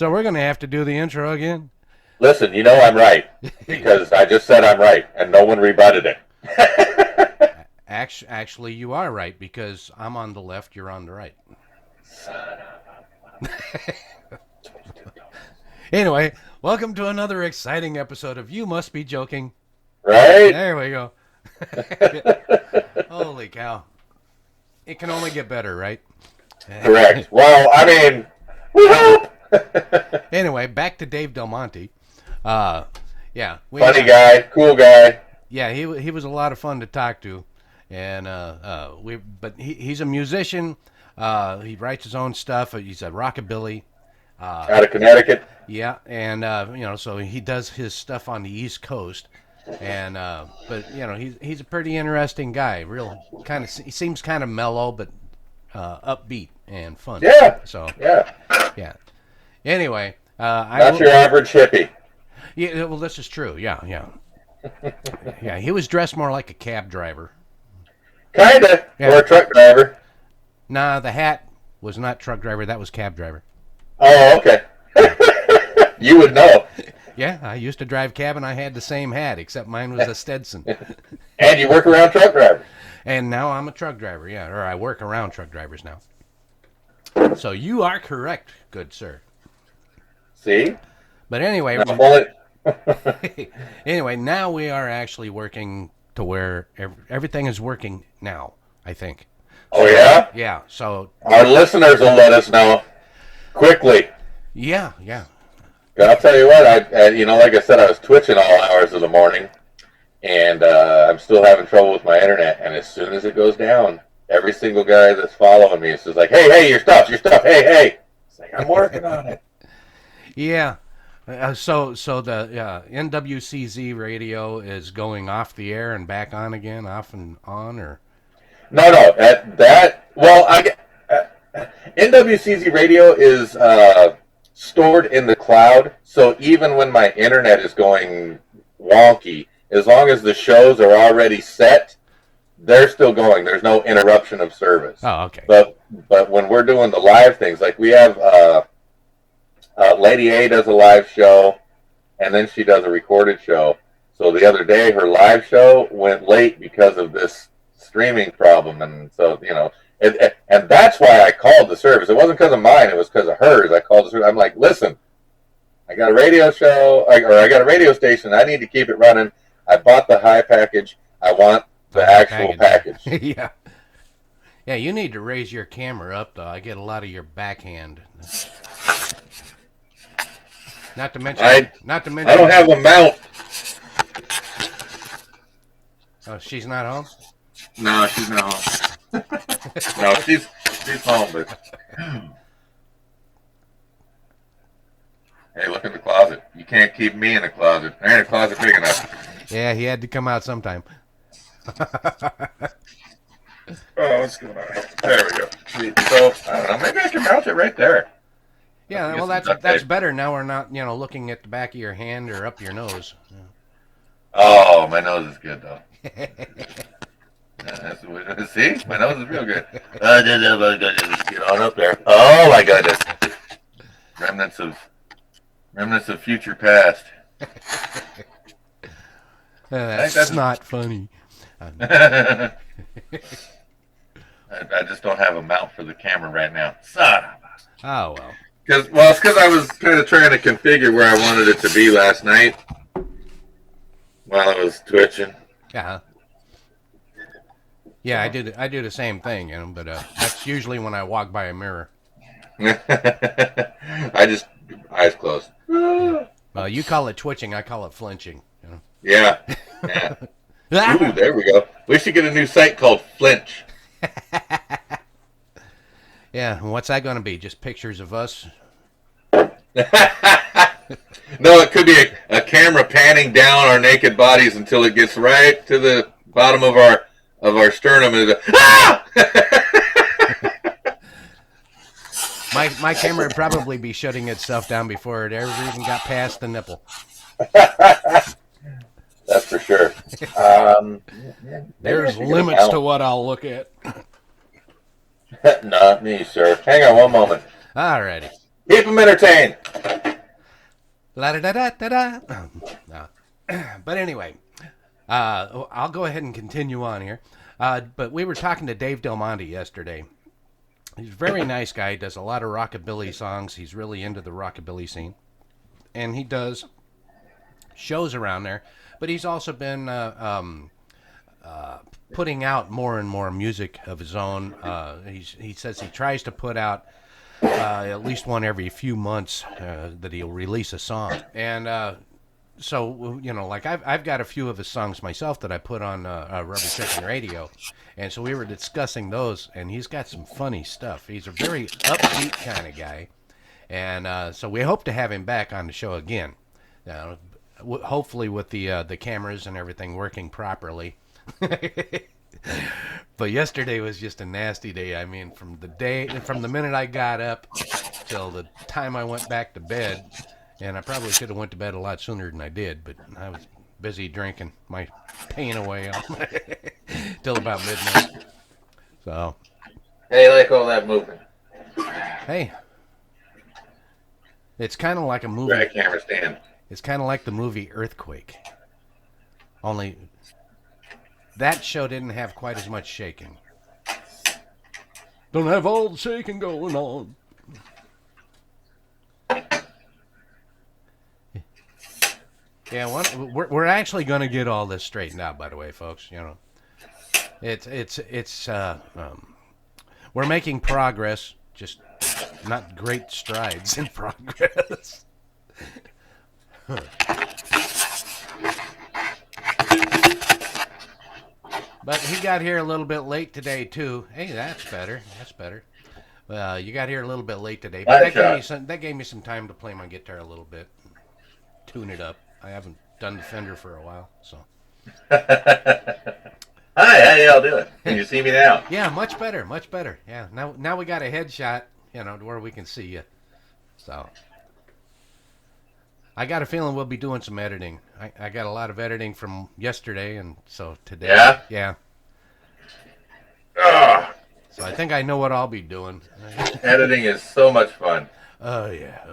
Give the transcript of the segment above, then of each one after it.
So we're going to have to do the intro again. Listen, you know I'm right because I just said I'm right and no one rebutted it. Actually, you are right because I'm on the left, you're on the right. Son of Anyway, welcome to another exciting episode of You Must Be Joking. a... Right? There we go. Holy cow. It can only get better, right? Correct. Well, I mean, we hope. Anyway, back to Dave Del Monte. Yeah. Funny guy, cool guy. Yeah, he was a lot of fun to talk to. And but he's a musician. He writes his own stuff. He's a rockabilly. Out of Connecticut. Yeah, and so he does his stuff on the East Coast, and but he's a pretty interesting guy. He seems kind of mellow, but upbeat and fun. Yeah. So yeah. Anyway, Not your average hippie. Yeah. Well, this is true. Yeah. Yeah. He was dressed more like a cab driver. Kinda. Yeah. Or a truck driver. Nah, the hat was not truck driver. That was cab driver. Oh, okay. You would know. Yeah, I used to drive cab and I had the same hat, except mine was a Stetson. And you work around truck drivers. And now I'm a truck driver, yeah, or I work around truck drivers now. So you are correct, good sir. See? But anyway, anyway, now we are actually working to where everything is working now, I think. Oh, yeah? Yeah, so... Our listeners will let us know quickly. Yeah. I'll tell you what, like I said, I was twitching all hours of the morning, and I'm still having trouble with my internet, and as soon as it goes down, every single guy that's following me is just like, hey, your stuff, hey. It's like, I'm working on it. Yeah. So the NWCZ radio is going off the air and back on again, off and on, or? No, NWCZ radio is stored in the cloud, so even when my internet is going wonky, as long as the shows are already set, they're still going. There's no interruption of service. Oh, okay. But when we're doing the live things, like we have Lady A does a live show, and then she does a recorded show. So the other day, her live show went late because of this streaming problem, and so and that's why I called the service. It wasn't because of mine; it was because of hers. I called the service. I'm like, listen, I got a radio show, or I got a radio station. I need to keep it running. I bought the high package. I want the actual package. Yeah. You need to raise your camera up, though. I get a lot of your backhand. Not to mention. I don't have a mount. Oh, she's not home? No, she's not home. No, she's home, but hey, look in the closet. You can't keep me in the closet. There ain't a closet big enough. Yeah, he had to come out sometime. What's going on? There we go. So I don't know. Maybe I can mount it right there. Yeah, well, that's better. Now we're not, looking at the back of your hand or up your nose. Yeah. Oh, my nose is good though. See, my nose is real good. Get on up there. Oh my goodness! Remnants of future past. That's not funny. I just don't have a mount for the camera right now. Oh well. It's because I was kind of trying to configure where I wanted it to be last night while I was twitching. Yeah. Yeah, I do the same thing, but that's usually when I walk by a mirror. I just eyes closed. Well, you call it twitching, I call it flinching. Yeah. Ooh, there we go. We should get a new site called Flinch. Yeah, and what's that going to be? Just pictures of us? No, it could be a camera panning down our naked bodies until it gets right to the bottom of our sternum and My camera would probably be shutting itself down before it ever even got past the nipple. That's for sure. There's limits to what I'll look at. Not me, sir. Hang on one moment. Alrighty. Keep them entertained. La da da da da da. No. But anyway, I'll go ahead and continue on here. But we were talking to Dave Del Monte yesterday. He's a very nice guy. He does a lot of rockabilly songs. He's really into the rockabilly scene, and he does shows around there. But he's also been putting out more and more music of his own. He says he tries to put out at least one every few months that he'll release a song. And so, like I've got a few of his songs myself that I put on Rubber Chicken Radio. And so we were discussing those, and he's got some funny stuff. He's a very upbeat kind of guy. And so we hope to have him back on the show again. Hopefully with the cameras and everything working properly. But yesterday was just a nasty day. I mean, from the minute I got up till the time I went back to bed, and I probably should have went to bed a lot sooner than I did, but I was busy drinking my pain away till about midnight. So, Hey, I like all that movement. hey, it's kind of like a movie. Right, camera stand. It's kind of like the movie Earthquake. Only that show didn't have quite as much shaking. Don't have all the shaking going on. Yeah, we're actually going to get all this straightened out, by the way, folks. We're making progress, just not great strides in progress. But he got here a little bit late today too. Hey, that's better. That's better. You got here a little bit late today, but that gave me some time to play my guitar a little bit, tune it up. I haven't done the Fender for a while, so. Hi, how y'all doing? Can you see me now? Yeah, much better, much better. Yeah, now we got a headshot, to where we can see you. So. I got a feeling we'll be doing some editing. I got a lot of editing from yesterday, and so today. Yeah? Yeah. Ugh. So I think I know what I'll be doing. Editing is so much fun. Oh yeah.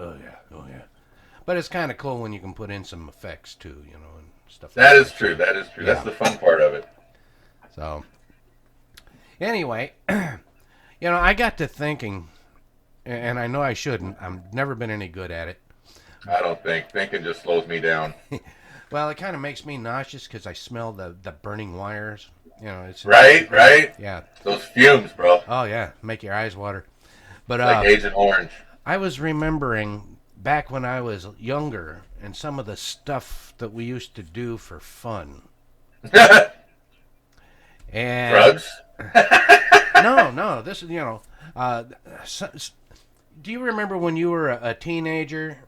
But it's kind of cool when you can put in some effects too, and stuff. That is true. That is true. Yeah. That's the fun part of it. So, anyway, I got to thinking, and I know I shouldn't. I've never been any good at it. I don't think. Thinking just slows me down. Well, it kind of makes me nauseous because I smell the burning wires. It's Right? Yeah. Those fumes, bro. Oh yeah, make your eyes water. But Like Agent Orange. I was remembering back when I was younger and some of the stuff that we used to do for fun. And Drugs? No. This is do you remember when you were a teenager?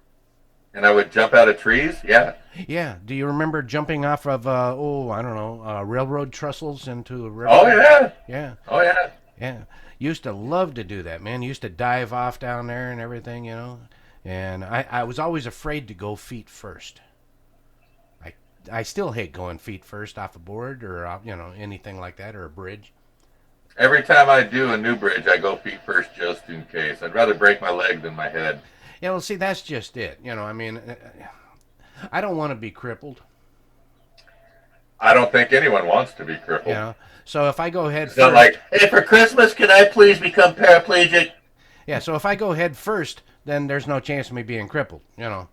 And I would jump out of trees? Yeah. Yeah. Do you remember jumping off of railroad trestles into a river? Oh, yeah. Yeah. Oh, yeah. Yeah. Used to love to do that, man. Used to dive off down there and everything, And I was always afraid to go feet first. I still hate going feet first off a board or anything like that, or a bridge. Every time I do a new bridge, I go feet first just in case. I'd rather break my leg than my head. Yeah, well, see, that's just it. I don't want to be crippled. I don't think anyone wants to be crippled. So if I go head It's first, not like, hey, for Christmas, can I please become paraplegic? Yeah, so if I go head first, then there's no chance of me being crippled. Oh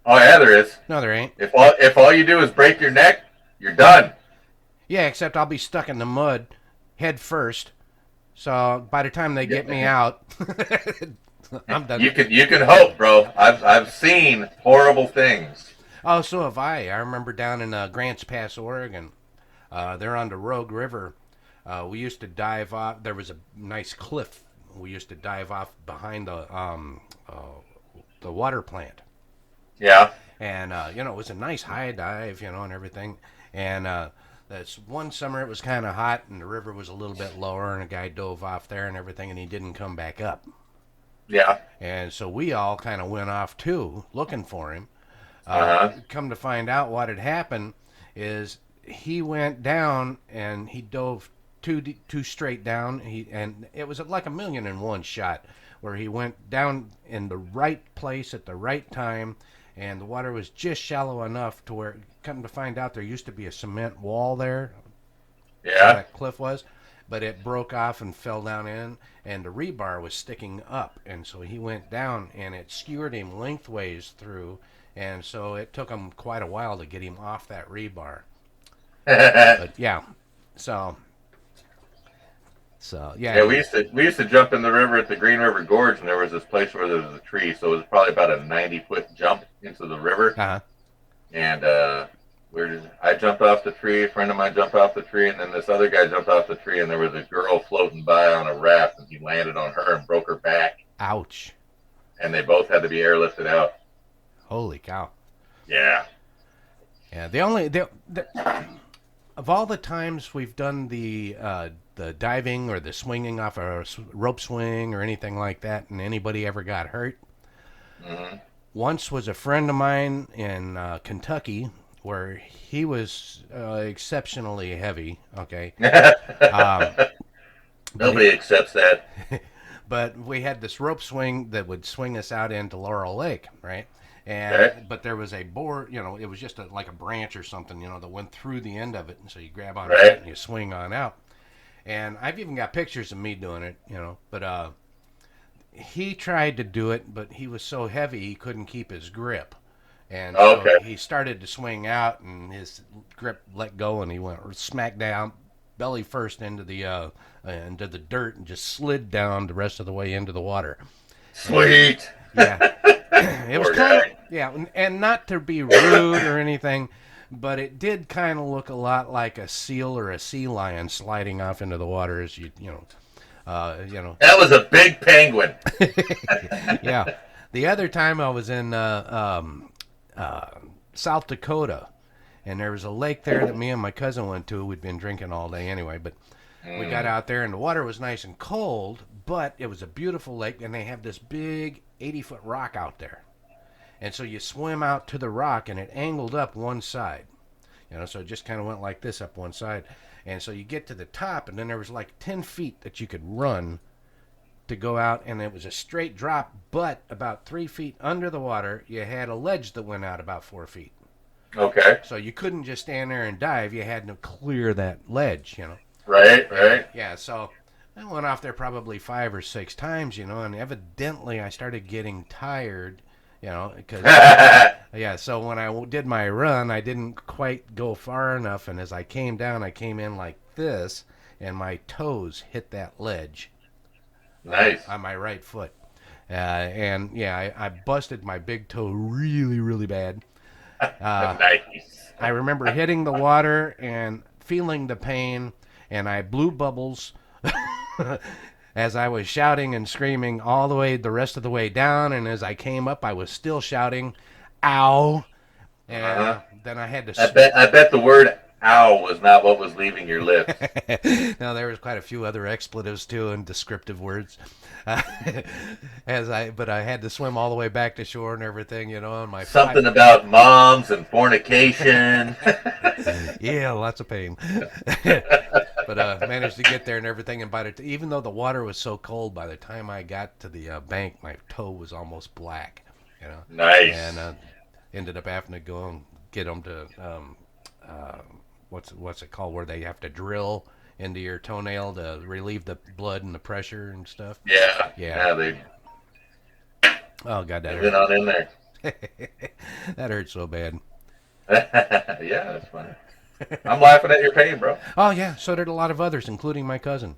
yeah, there is. No, there ain't. If all you do is break your neck, you're done. Yeah, except I'll be stuck in the mud head first. So by the time they get me out, I'm done. You can hope, bro. I've seen horrible things. Oh, so have I. I remember down in Grants Pass, Oregon. They're on the Rogue River. We used to dive off. There was a nice cliff. We used to dive off behind the water plant. Yeah. And it was a nice high dive, and everything. And this one summer it was kind of hot, and the river was a little bit lower, and a guy dove off there and everything, and he didn't come back up. Yeah. And so we all kind of went off too, looking for him. Come to find out, what had happened is he went down and he dove too straight down. And it was like 1,000,001 shot. where he went down in the right place at the right time, and the water was just shallow enough to where, come to find out, there used to be a cement wall there where Yeah. that cliff was, but it broke off and fell down in, and the rebar was sticking up, and so he went down, and it skewered him lengthways through, and so it took him quite a while to get him off that rebar. But yeah, so yeah, Yeah, we used to jump in the river at the Green River Gorge, and there was this place where there was a tree, so it was probably about a 90-foot jump into the river. uh-huh. And I jumped off the tree, a friend of mine jumped off the tree, and then this other guy jumped off the tree, and there was a girl floating by on a raft, and he landed on her and broke her back, Ouch. and they both had to be airlifted out. Holy cow. Yeah. Yeah, of all the times we've done the diving or the swinging off a rope swing or anything like that, and anybody ever got hurt, Hmm. once was a friend of mine in Kentucky where he was exceptionally heavy. Okay, um, but Nobody accepts that. but we had this rope swing that would swing us out into Laurel Lake, right? And Okay. but there was a board, it was just like a branch or something, that went through the end of it, and so you grab onto that Right. and you swing on out. And I've even got pictures of me doing it, but he tried to do it, but he was so heavy he couldn't keep his grip. And so Okay. he started to swing out, and his grip let go, and he went smack down, belly first into the dirt, and just slid down the rest of the way into the water. And Sweet. yeah, it was Poor kind of guy. and not to be rude or anything, but it did kind of look a lot like a seal or a sea lion sliding off into the water as That was a big penguin. yeah. The other time I was in uh, South Dakota, and there was a lake there that me and my cousin went to. We'd been drinking all day anyway, but we got Mm. out there and the water was nice and cold, but it was a beautiful lake, and they have this big 80-foot rock out there. And so you swim out to the rock, and it angled up one side. So it just kind of went like this up one side. And so you get to the top, and then there was like 10 feet that you could run to go out, and it was a straight drop, but about 3 feet under the water, you had a ledge that went out about 4 feet. Okay. So you couldn't just stand there and dive. You had to clear that ledge. Right. And Right. yeah, so I went off there probably 5 or 6 times, and evidently I started getting tired, because yeah. So when I did my run, I didn't quite go far enough, and as I came down, I came in like this, and my toes hit that ledge Nice. on my right foot, and yeah, I busted my big toe really, really bad. Uh, Nice. I remember hitting the water and feeling the pain, and I blew bubbles as I was shouting and screaming all the rest of the way down. And as I came up, I was still shouting, "Ow!" And Uh-huh. then I had to. I bet the word "ow" was not what was leaving your lips. Now there was quite a few other expletives too and descriptive words. Uh, but I had to swim all the way back to shore and everything, and my Something about moms and fornication. yeah, lots of pain. But managed to get there and everything. And even though the water was so cold, by the time I got to the bank, my toe was almost black. Nice. And ended up having to go and get them to uh, what's it called, where they have to drill into your toenail to relieve the blood and the pressure and stuff. Yeah. Yeah. Yeah. They Oh God, that they've been hurt. on in there. That hurt so bad. Yeah, that's funny. I'm laughing at your pain, bro. Oh yeah, so did a lot of others, including my cousin.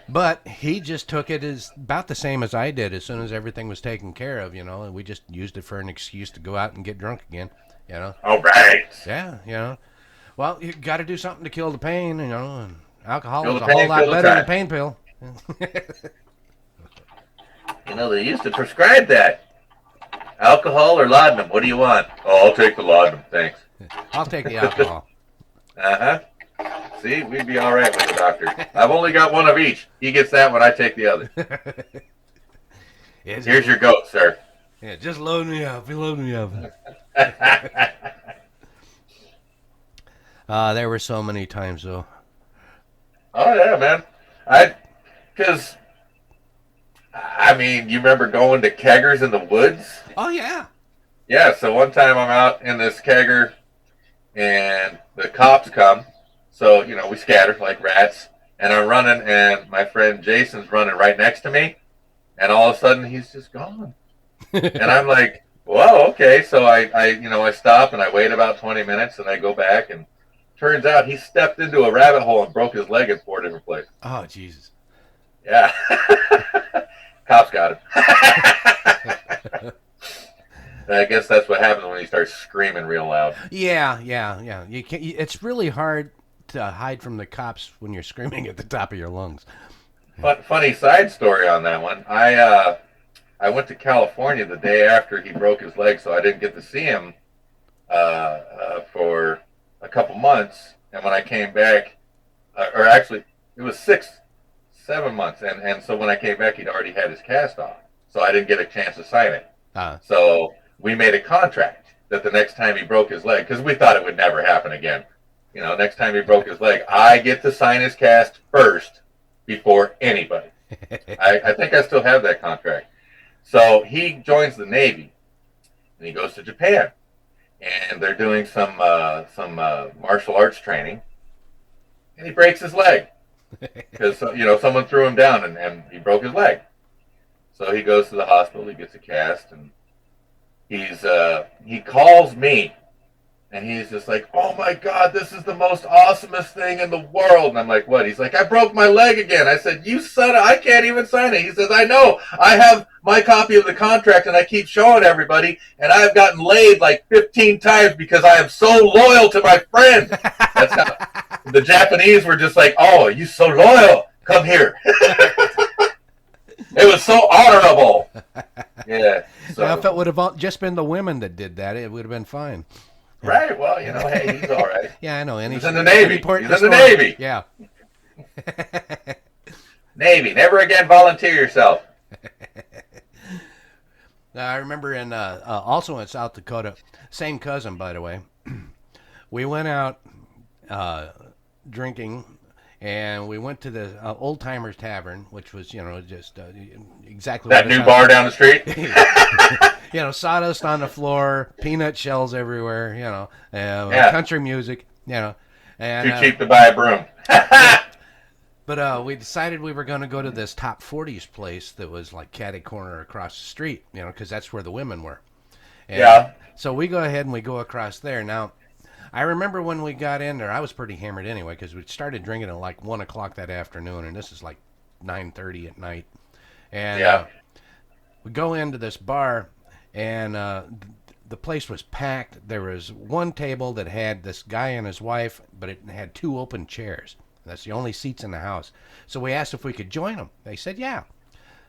But he just took it as about the same as I did. As soon as everything was taken care of, and we just used it for an excuse to go out and get drunk again. All right. Yeah. Well, you got to do something to kill the pain, and alcohol Feel is the a whole pain, lot feel the better than a time. pain pill. They used to prescribe that. Alcohol or laudanum? What do you want? Oh, I'll take the laudanum, thanks. I'll take the alcohol. Uh huh. See, we'd be all right with the doctor. I've only got one of each. He gets that one, I take the other. Yes, Here's your goat, sir. yeah, just load me up. Load me up. There were so many times though. Oh yeah, man. Because I mean, you remember going to keggers in the woods? Oh yeah. Yeah, so one time I'm out in this kegger and the cops come. So, we scatter like rats. And I'm running, and my friend Jason's running right next to me. And all of a sudden, he's just gone. And I'm like, whoa, okay. So I stop and I wait about 20 minutes and I go back. And turns out he stepped into a rabbit hole and broke his leg in 4 different places. Oh Jesus. Yeah. Cops got him. I guess that's what happens when he starts screaming real loud. Yeah. You can It's really hard to hide from the cops when you're screaming at the top of your lungs. But funny side story on that one. I went to California the day after he broke his leg, so I didn't get to see him for a couple months. And when I came back, or actually, it was 7 months. And so when I came back, he'd already had his cast off. So I didn't get a chance to sign it. So we made a contract that the next time he broke his leg, because we thought it would never happen again. Next time he broke his leg, I get to sign his cast first before anybody. I think I still have that contract. So he joins the Navy, and he goes to Japan, and they're doing some martial arts training, and he breaks his leg because someone threw him down and he broke his leg. So he goes to the hospital, he gets a cast, and he calls me, and he's just like, oh my God, this is the most awesomest thing in the world. And I'm like, what? He's like, I broke my leg again. I said, you son of, I can't even sign it. He says, I know. I have my copy of the contract and I keep showing everybody, and I've gotten laid like 15 times because I am so loyal to my friend. That's how the Japanese were just like, oh, you so loyal. Come here. It was so honorable. Yeah. So Now, if it would have just been the women that did that, it would have been fine. Right. Well, hey, he's all right. Yeah, I know. He's in the Navy. He's in the Navy. Yeah. Navy. Never again volunteer yourself. Now, I remember also in South Dakota, same cousin, by the way, we went out drinking, and we went to the Old Timers Tavern, which was, just exactly that new bar down the street. Sawdust on the floor, peanut shells everywhere, country music, and too cheap to buy a broom. But we decided we were going to go to this Top 40s place that was like catty corner across the street, because that's where the women were. And yeah. So we go ahead and we go across there. Now, I remember when we got in there, I was pretty hammered anyway, because we started drinking at like 1 o'clock that afternoon, and this is like 9:30 at night. And we go into this bar, and the place was packed. There was one table that had this guy and his wife, but it had 2 open chairs. That's the only seats in the house. So we asked if we could join them. They said, yeah.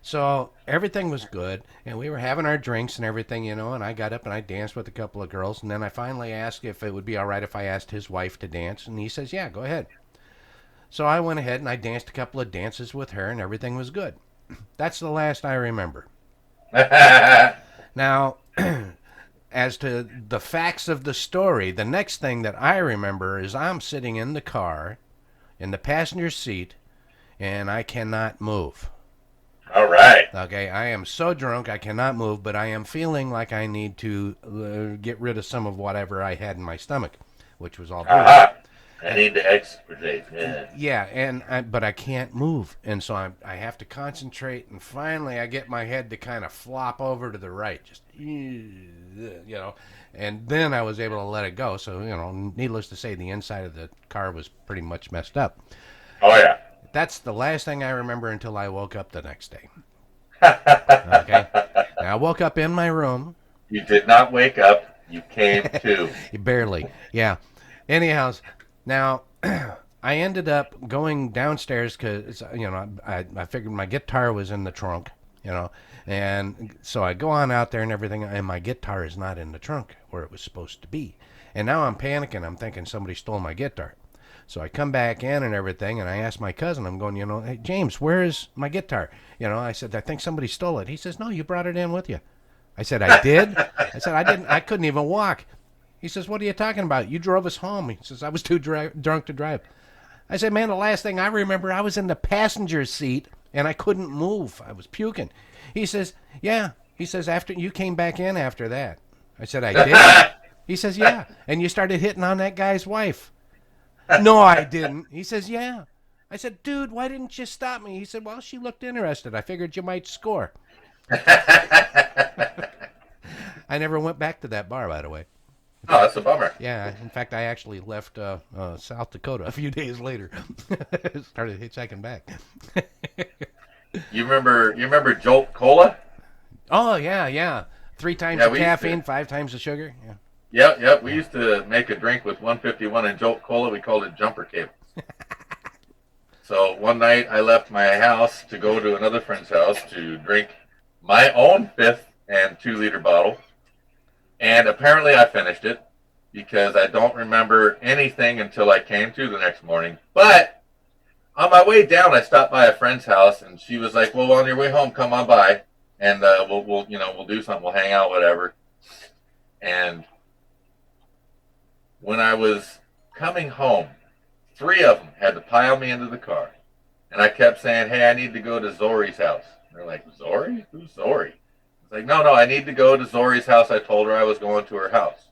So everything was good, and we were having our drinks and everything, and I got up and I danced with a couple of girls, and then I finally asked if it would be all right if I asked his wife to dance, and he says, yeah, go ahead. So I went ahead and I danced a couple of dances with her, and everything was good. That's the last I remember. Now, as to the facts of the story, the next thing that I remember is I'm sitting in the car, in the passenger seat, and I cannot move. All right. Okay, I am so drunk I cannot move, but I am feeling like I need to get rid of some of whatever I had in my stomach, which was all I need to expurgate. Yeah, but I can't move, and so I have to concentrate, and finally I get my head to kind of flop over to the right, just and then I was able to let it go. So needless to say, the inside of the car was pretty much messed up. Oh yeah. That's the last thing I remember until I woke up the next day. Okay, now I woke up in my room. You did not wake up. You came to. Barely. Yeah. Anyhow, now I ended up going downstairs because I figured my guitar was in the trunk, and so I go on out there and everything, and my guitar is not in the trunk where it was supposed to be, and now I'm panicking. I'm thinking somebody stole my guitar. So I come back in and everything, and I ask my cousin, I'm going, hey, James, where is my guitar? I said, I think somebody stole it. He says, no, you brought it in with you. I said, I did? I said, I didn't. I couldn't even walk. He says, what are you talking about? You drove us home. He says, I was too drunk to drive. I said, man, the last thing I remember, I was in the passenger seat and I couldn't move. I was puking. He says, "Yeah." He says, "After you came back in after that." I said, "I did." He says, "Yeah, and you started hitting on that guy's wife." "No, I didn't." He says, "Yeah." I said, "Dude, why didn't you stop me?" He said, "Well, she looked interested. I figured you might score." I never went back to that bar, by the way. In Oh, fact, that's a bummer. yeah. In fact, I actually left South Dakota a few days later. Started hitchhiking back. You remember Jolt Cola? Oh yeah, yeah. Three times Yeah, the we used to. caffeine, five times the sugar. Yeah, Yep, yep. We yeah. used to make a drink with 151 and Jolt Cola. We called it jumper cable. So one night I left my house to go to another friend's house to drink my own fifth and 2 liter bottle. And apparently I finished it because I don't remember anything until I came to the next morning. But on my way down, I stopped by a friend's house and she was like, "Well, on your way home, come on by and we'll do something. We'll hang out, whatever." And when I was coming home, 3 of them had to pile me into the car. And I kept saying, "Hey, I need to go to Zori's house." And they're like, "Zori? Who's Zori?" It's like, "No, no, I need to go to Zori's house. I told her I was going to her house."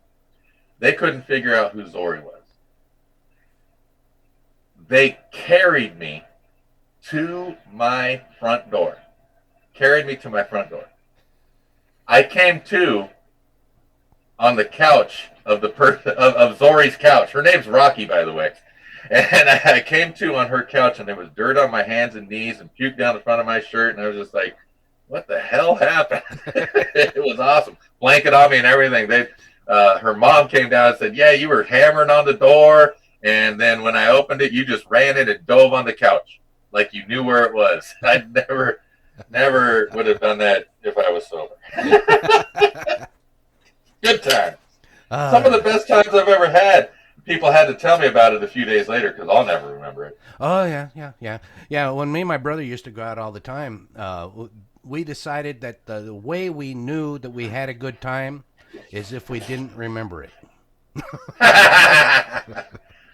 They couldn't figure out who Zori was. They carried me to my front door. Carried me to my front door. I came to on the couch of of Zori's couch. Her name's Rocky, by the way. And I came to on her couch, and there was dirt on my hands and knees and puke down the front of my shirt. And I was just like, "What the hell happened?" It was awesome. Blanket on me and everything. Her mom came down and said, "Yeah, you were hammering on the door. And then when I opened it, you just ran in and dove on the couch like you knew where it was." I never would have done that if I was sober. Good time. Some of the Uh, best times I've ever had. People had to tell me about it a few days later because I'll never remember it. oh yeah, yeah, yeah, yeah. When me and my brother used to go out all the time, we decided that the way we knew that we had a good time is if we didn't remember it.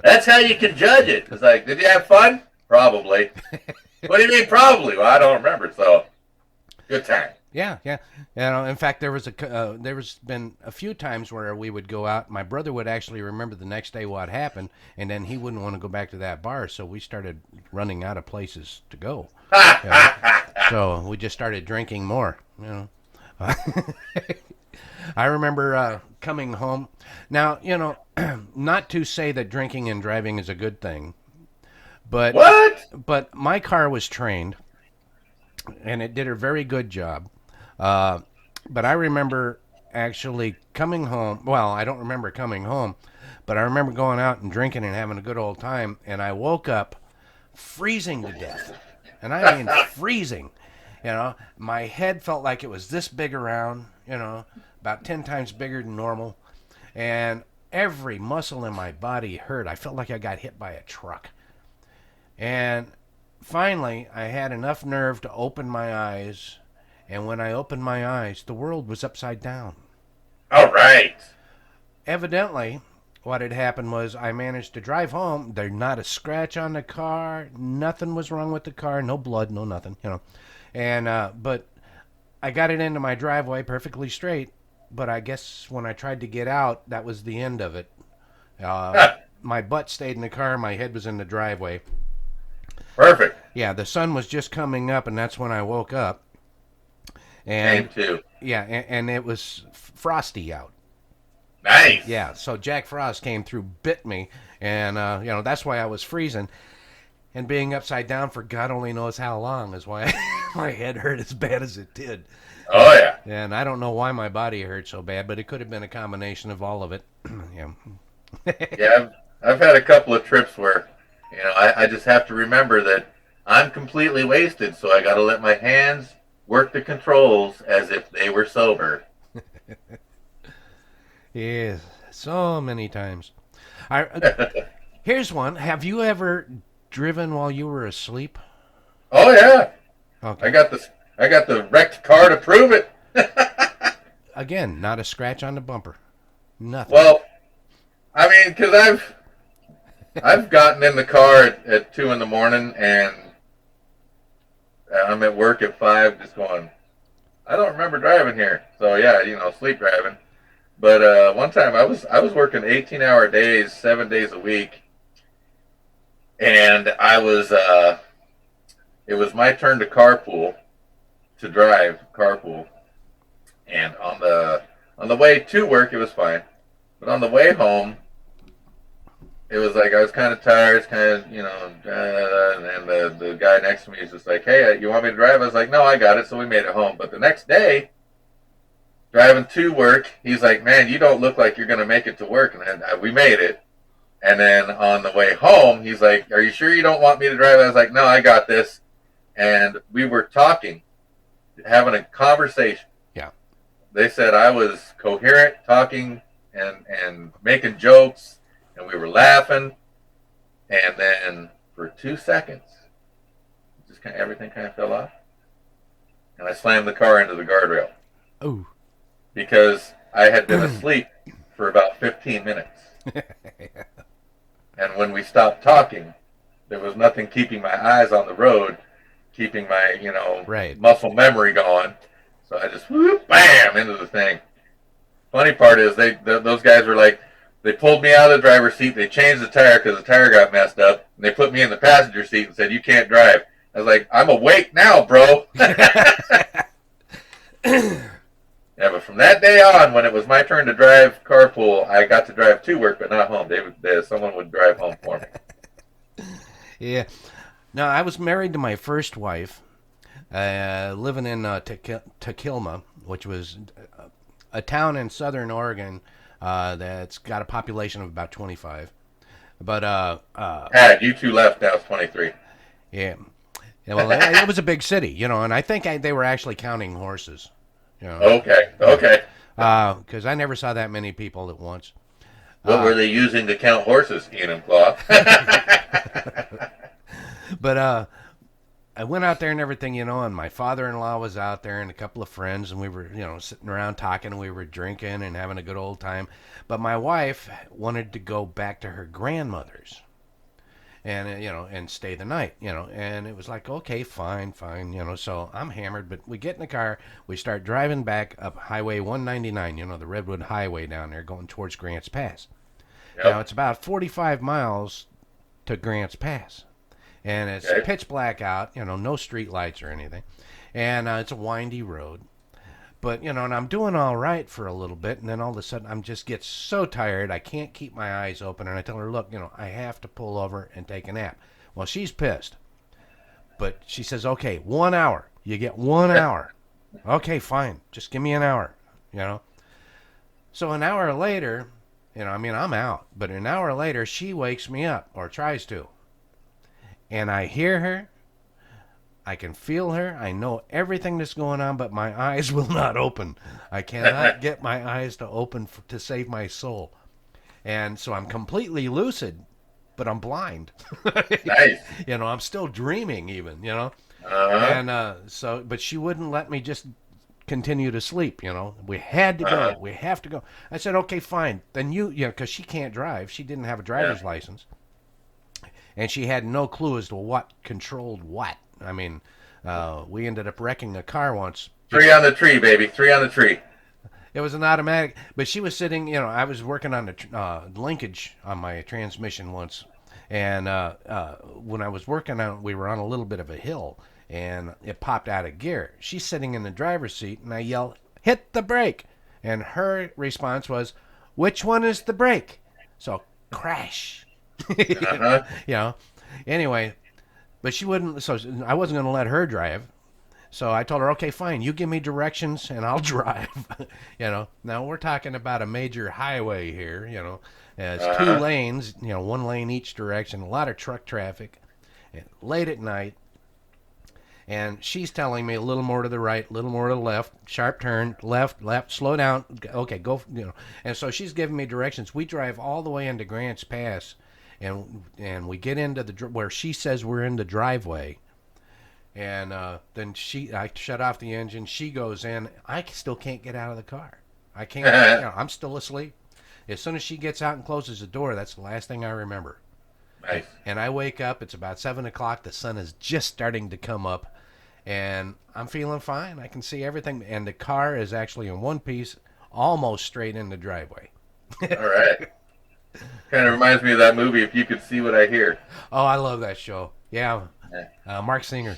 That's how you can judge it. It's like, did you have fun? Probably. What do you mean, probably? Well, I don't remember. So, good time. Yeah, yeah. In fact, there was been a few times where we would go out. My brother would actually remember the next day what happened, and then he wouldn't want to go back to that bar. So we started running out of places to go. You know, so we just started drinking more. You know, I remember coming home. Now, not to say that drinking and driving is a good thing, but What? my car was trained, and it did a very good job. Uh, but I remember actually coming home. Well, I don't remember coming home, but I remember going out and drinking and having a good old time. And I woke up freezing to death. And I mean freezing. My head felt like it was this big around, about 10 times bigger than normal. And every muscle in my body hurt. I felt like I got hit by a truck. And finally, I had enough nerve to open my eyes, and when I opened my eyes, the world was upside down. All right. Evidently, what had happened was I managed to drive home. There's not a scratch on the car. Nothing was wrong with the car. No blood, no nothing. And but I got it into my driveway perfectly straight. But I guess when I tried to get out, that was the end of it. My butt stayed in the car. My head was in the driveway. Perfect. Yeah, the sun was just coming up, and that's when I woke up. Game And two. yeah, and it was frosty out. Nice. Yeah, so Jack Frost came through, bit me, and that's why I was freezing. And being upside down for God only knows how long is why my head hurt as bad as it did. Oh, yeah. And I don't know why my body hurt so bad, but it could have been a combination of all of it. Yeah. Yeah, I've had a couple of trips where, I just have to remember that I'm completely wasted, so I got to let my hands work the controls as if they were sober. Yes, so many times. I Here's one. Have you ever driven while you were asleep? Oh yeah, I Okay. got this. I got the wrecked car to prove it. Again, not a scratch on the bumper. Nothing. Well, I mean, because I've gotten in the car at 2 in the morning, and I'm at work at 5, just going, I don't remember driving here. So yeah, sleep driving. But one time I was working 18-hour days, 7 days a week, and it was my turn to carpool, to drive carpool, and on the way to work it was fine, but on the way home it was like I was kind of tired, kind of and the guy next to me is just like, hey, you want me to drive? I was like, no, I got it. So we made it home. But the next day, driving to work, he's like, man, you don't look like you're gonna make it to work, and then we made it. And then on the way home, he's like, are you sure you don't want me to drive? I was like, no, I got this. And we were talking, having a conversation. Yeah. They said I was coherent, talking and making jokes, and we were laughing. And then for 2 seconds, just kind of everything kind of fell off, and I slammed the car into the guardrail. Oh. Because I had been asleep for about 15 minutes. And when we stopped talking, there was nothing keeping my eyes on the road, keeping my, Right. muscle memory going. So I just, whoop, bam, into the thing. Funny part is those guys were like, they pulled me out of the driver's seat, they changed the tire because the tire got messed up, and they put me in the passenger seat and said, you can't drive. I was like, I'm awake now, bro. Yeah, but from that day on, when it was my turn to drive carpool, I got to drive to work, but not home. Someone would drive home for me. Yeah. No, I was married to my first wife, living in Tequilma, which was a town in southern Oregon that's got a population of about 25. But You two left. Now it's 23. yeah, yeah. Well, it was a big city, and I think they were actually counting horses. Okay. Because I never saw that many people at once. What were they using to count horses, Ian and Claw? But I went out there and everything, and my father-in-law was out there and a couple of friends, and we were, sitting around talking, and we were drinking and having a good old time. But my wife wanted to go back to her grandmother's and, and stay the night, and it was like, okay, fine, so I'm hammered, but we get in the car, we start driving back up Highway 199, the Redwood Highway down there going towards Grants Pass. Yep. Now, it's about 45 miles to Grants Pass. And it's pitch black out, no street lights or anything. And it's a windy road. But, and I'm doing all right for a little bit. And then all of a sudden, I'm just get so tired, I can't keep my eyes open. And I tell her, look, I have to pull over and take a nap. Well, she's pissed. But she says, okay, 1 hour. You get 1 hour. Okay, fine. Just give me an hour, So an hour later, I'm out. But an hour later, she wakes me up, or tries to. And I hear her, I can feel her, I know everything that's going on, but my eyes will not open. I cannot get my eyes to open to save my soul. And so I'm completely lucid, but I'm blind. Nice. I'm still dreaming even, Uh-huh. And but she wouldn't let me just continue to sleep, We had to go. We have to go. I said, okay, fine. Then because she can't drive. She didn't have a driver's license. And she had no clue as to what controlled what. I mean, we ended up wrecking a car once. 3 on the tree, baby. 3 on the tree. It was an automatic, but she was sitting, I was working on the linkage on my transmission once. And when I was working on it, we were on a little bit of a hill, and it popped out of gear. She's sitting in the driver's seat, and I yell, hit the brake. And her response was, which one is the brake? So, crash. Uh-huh. Anyway, but she wouldn't, so I wasn't going to let her drive. So I told her, okay, fine, you give me directions and I'll drive. Now we're talking about a major highway here, it's 2 lanes, 1 lane each direction, a lot of truck traffic, and late at night. And she's telling me a little more to the right, a little more to the left, sharp turn, left, slow down. Okay, go, And so she's giving me directions. We drive all the way into Grants Pass. And we get into where she says we're in the driveway, and then I shut off the engine. She goes in. I still can't get out of the car. I can't. I'm still asleep. As soon as she gets out and closes the door, that's the last thing I remember. Nice. And I wake up. It's about 7 o'clock. The sun is just starting to come up, and I'm feeling fine. I can see everything, and the car is actually in one piece, almost straight in the driveway. All right. Kind of reminds me of that movie, If You Could See What I Hear. Oh, I love that show. Yeah, Yeah. Mark Singer.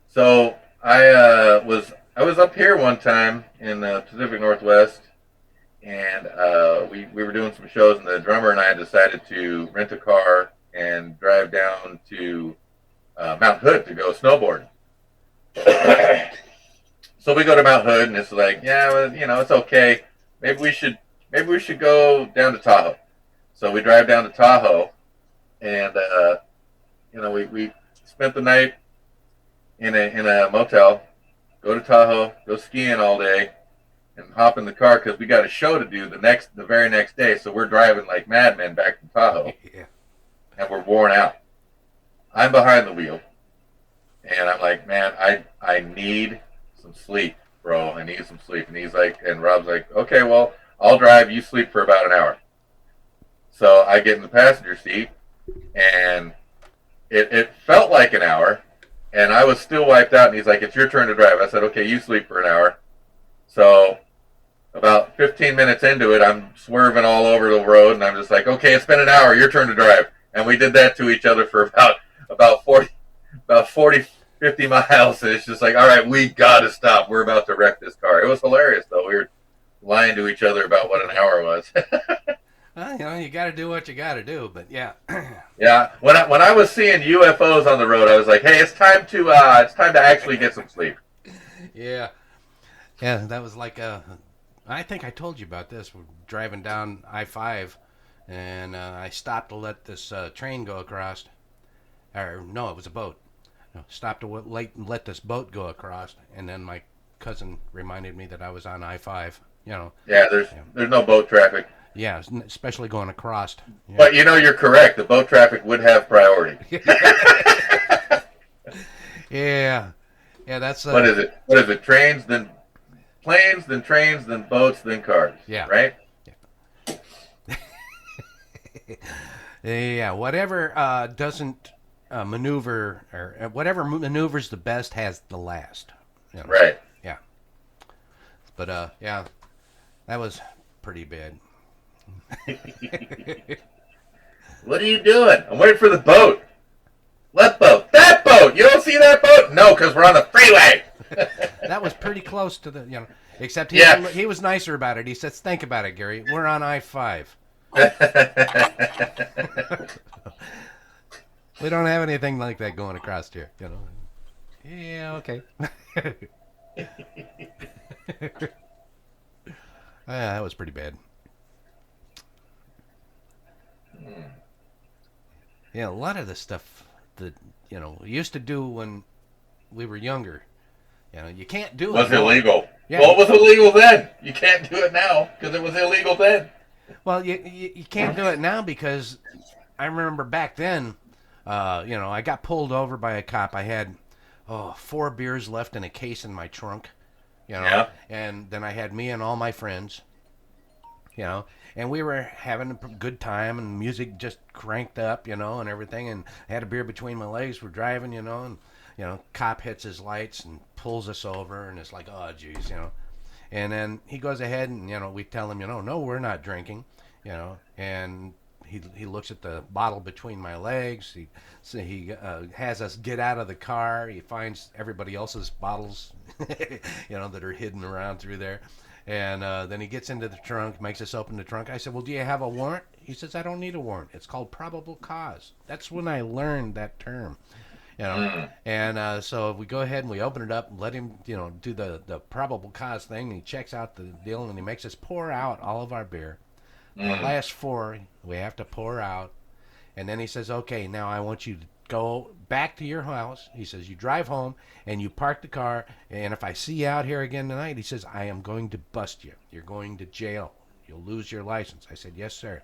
So I was up here one time in the Pacific Northwest, and we were doing some shows, and the drummer and I decided to rent a car and drive down to Mount Hood to go snowboarding. So we go to Mount Hood, and it's like, yeah, well, it's okay. Maybe we should go down to Tahoe. So we drive down to Tahoe, and we spent the night in a motel. Go to Tahoe, go skiing all day, and hop in the car because we got a show to do the very next day. So we're driving like madmen back to Tahoe, Yeah. and we're worn out. I'm behind the wheel, and I'm like, man, I need some sleep, bro. I need some sleep. And he's like, and Rob's like, okay, well, I'll drive. You sleep for about an hour. So I get in the passenger seat, and it felt like an hour, and I was still wiped out. And he's like, it's your turn to drive. I said, okay, you sleep for an hour. So about 15 minutes into it, I'm swerving all over the road, and I'm just like, okay, it's been an hour. Your turn to drive. And we did that to each other for about 40, 50 miles. And it's just like, all right, we got to stop. We're about to wreck this car. It was hilarious, though. We were lying to each other about what an hour was. Well, you got to do what you got to do. But yeah, Yeah, when I was seeing UFOs on the road, I was like, hey, it's time to actually get some sleep. yeah, yeah. That was like I think I told you about this. We're driving down I-5, and I stopped to let this train go across. Or no, it was a boat. No, stopped to let this boat go across, and then my cousin reminded me that I was on I-5. Yeah, Yeah, there's no boat traffic. yeah, especially going across. Yeah. But you're correct. The boat traffic would have priority. Yeah, yeah. That's What is it? What is it? Trains, then planes, then trains, then boats, then cars. yeah, Right? yeah. Whatever doesn't maneuver or whatever maneuvers the best has the last. Right. Yeah. But yeah, that was pretty bad. What are you doing? I'm waiting for the boat. What boat? That boat. You don't see that boat? No, because we're on the freeway. That was pretty close to the. Except Yeah. he was nicer about it. He says, "Think about it, Gary. We're on I-5. We don't have anything like that going across here. Yeah, okay." Yeah, that was pretty bad. Yeah, a lot of the stuff that we used to do when we were younger. You can't do it Was now. illegal. Yeah. Well, it was illegal then. You can't do it now because it was illegal then. Well, you can't do it now because I remember back then. I got pulled over by a cop. I had 4 beers left in a case in my trunk. Yeah. And then I had me and all my friends. And we were having a good time, and music just cranked up, and everything. And I had a beer between my legs. We're driving, and cop hits his lights and pulls us over, and it's like, oh, geez, And then he goes ahead, and we tell him, no, we're not drinking, And he looks at the bottle between my legs. He has us get out of the car. He finds everybody else's bottles, that are hidden around through there. And then he gets into the trunk, makes us open the trunk. I said, well, do you have a warrant? He says, I don't need a warrant. It's called probable cause. That's when I learned that term. And so we go ahead and we open it up and let him, do the probable cause thing. And he checks out the deal, and he makes us pour out all of our beer. The last 4 we have to pour out. And then he says, okay, now I want you to go back to your house. He says, you drive home and you park the car. And if I see you out here again tonight, he says, I am going to bust you. You're going to jail. You'll lose your license. I said, yes, sir.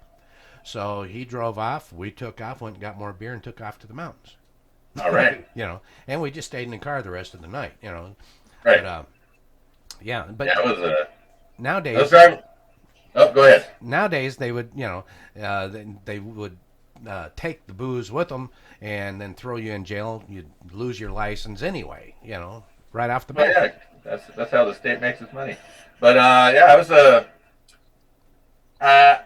So he drove off. We took off, went and got more beer, and took off to the mountains. All right. And we just stayed in the car the rest of the night, Right. But, yeah, but Yeah, it was nowadays, driving. Oh, go ahead. nowadays they would, they would take the booze with them and then throw you in jail, you'd lose your license anyway. Right off the Well, bat. yeah, that's how the state makes its money. But yeah,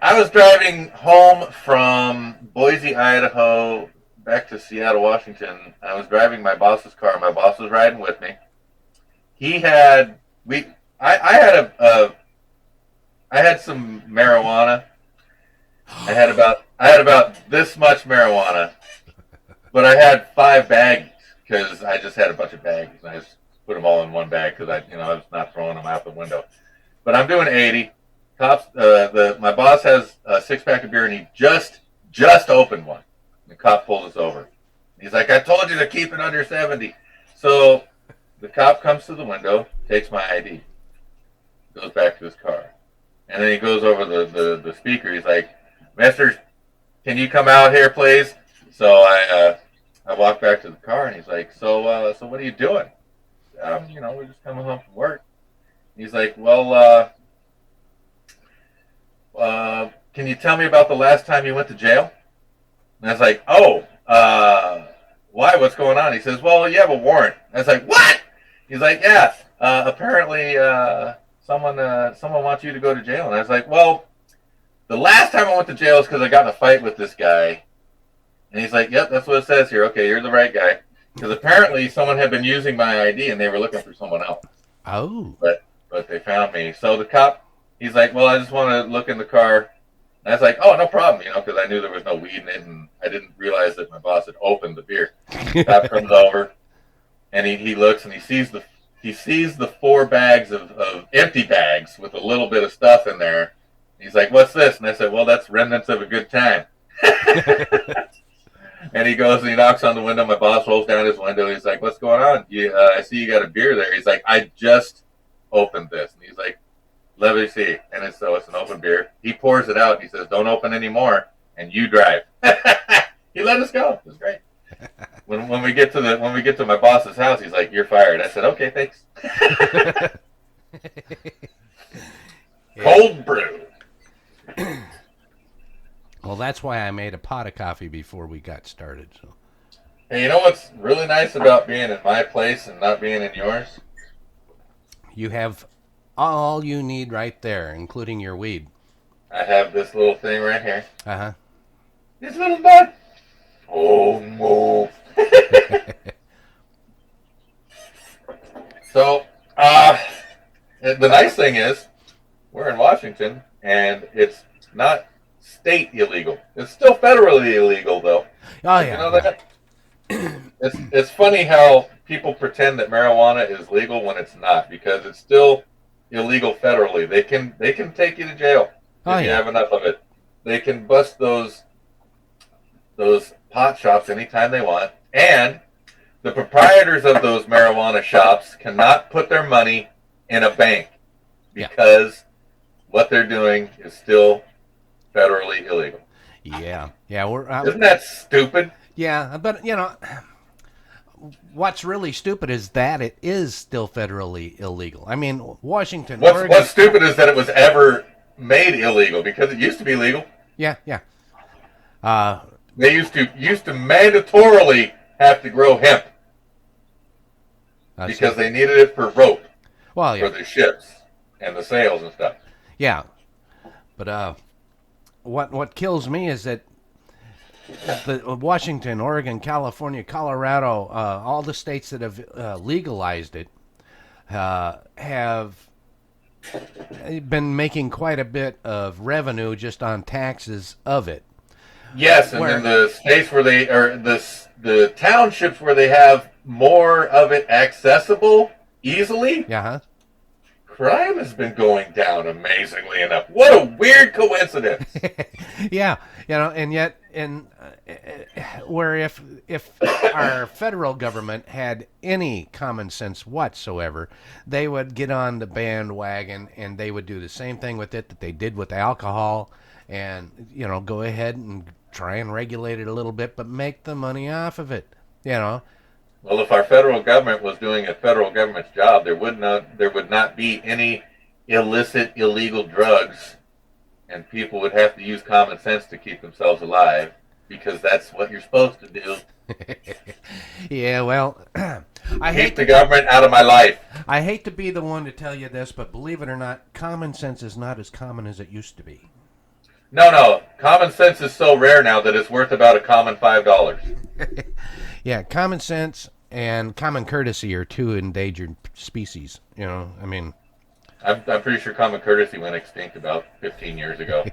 I was driving home from Boise, Idaho, back to Seattle, Washington. I was driving my boss's car. My boss was riding with me. He had we I had some marijuana. I had about this much marijuana, but I had 5 bags because I just had a bunch of bags and I just put them all in one bag because I was not throwing them out the window. But I'm doing 80. Cops, my boss has a 6-pack of beer and he just opened one. The cop pulls us over. He's like, "I told you to keep it under 70." So the cop comes to the window, takes my ID, goes back to his car, and then he goes over the speaker. He's like, "Mister, can you come out here, please?" So I walk back to the car, and he's like, "So what are you doing?" We're just coming home from work. He's like, "Well, can you tell me about the last time you went to jail?" And I was like, "Oh, why? What's going on?" He says, "Well, you have a warrant." I was like, "What?" He's like, "Yeah, apparently someone wants you to go to jail." And I was like, "Well, the last time I went to jail is because I got in a fight with this guy." And he's like, "Yep, that's what it says here. Okay, you're the right guy." Because apparently someone had been using my ID and they were looking for someone else. Oh. But they found me. So the cop, he's like, "Well, I just want to look in the car." And I was like, "Oh, no problem," because I knew there was no weed in it, and I didn't realize that my boss had opened the beer. The cop comes over, and he looks, and he sees the 4 bags of empty bags with a little bit of stuff in there. He's like, "What's this?" And I said, "Well, that's remnants of a good time." And he goes and he knocks on the window. My boss rolls down his window. He's like, "What's going on? I see you got a beer there." He's like, "I just opened this." And he's like, "Let me see." And it's an open beer. He pours it out. And he says, "Don't open any more, and you drive." He let us go. It was great. When we get to my boss's house, he's like, "You're fired." I said, "Okay, thanks." Cold brew. Well, that's why I made a pot of coffee before we got started. So. Hey, you know what's really nice about being in my place and not being in yours? You have all you need right there, including your weed. I have this little thing right here. Uh-huh. This little bud. Oh, move. So, the nice thing is, we're in Washington, and it's not state illegal. It's still federally illegal, though. Oh, Did yeah. you know that? It's funny how people pretend that marijuana is legal when it's not, because it's still illegal federally. They can take you to jail if you have enough of it. They can bust those pot shops anytime they want, and the proprietors of those marijuana shops cannot put their money in a bank because what they're doing is still federally illegal. Yeah. Isn't that stupid? Yeah, but what's really stupid is that it is still federally illegal. I mean, Washington. What's stupid is that it was ever made illegal, because it used to be legal. Yeah. They used to mandatorily have to grow hemp because they needed it for rope. Well, yeah. For the ships and the sails and stuff. Yeah, but what kills me is that the Washington, Oregon, California, Colorado, all the states that have legalized it have been making quite a bit of revenue just on taxes of it. Yes, and in the states where the townships where they have more of it accessible easily, crime has been going down amazingly enough. What a weird coincidence. Yeah, and yet, where if our federal government had any common sense whatsoever, they would get on the bandwagon and they would do the same thing with it that they did with alcohol, and go ahead and try and regulate it a little bit, but make the money off of it. Well, if our federal government was doing a federal government's job, there would not be any illicit, illegal drugs, and people would have to use common sense to keep themselves alive. because that's what you're supposed to do. Yeah, well, I Keep hate the to government out of my life. I hate to be the one to tell you this, but believe it or not, common sense is not as common as it used to be. No, no. Common sense is so rare now that it's worth about a common $5. Yeah, common sense and common courtesy are two endangered species. I mean, I'm pretty sure common courtesy went extinct about 15 years ago.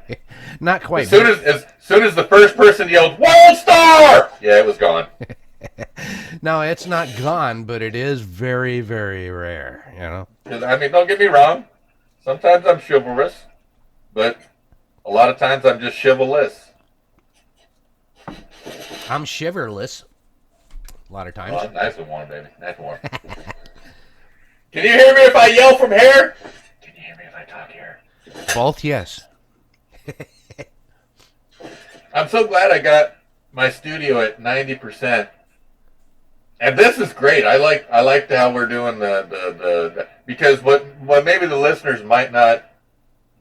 not As quite. soon as the first person yelled "World Star," yeah, it was gone. No, it's not gone, but it is very, very rare. 'Cause, I mean, don't get me wrong. Sometimes I'm chivalrous, but a lot of times I'm just chivalrous. I'm shiverless a lot of times. Oh, nice and warm, baby. Nice and warm. Can you hear me if I yell from here? Can you hear me if I talk here? Both, yes. I'm so glad I got my studio at 90%. And this is great. I like how we're doing the because what maybe the listeners might not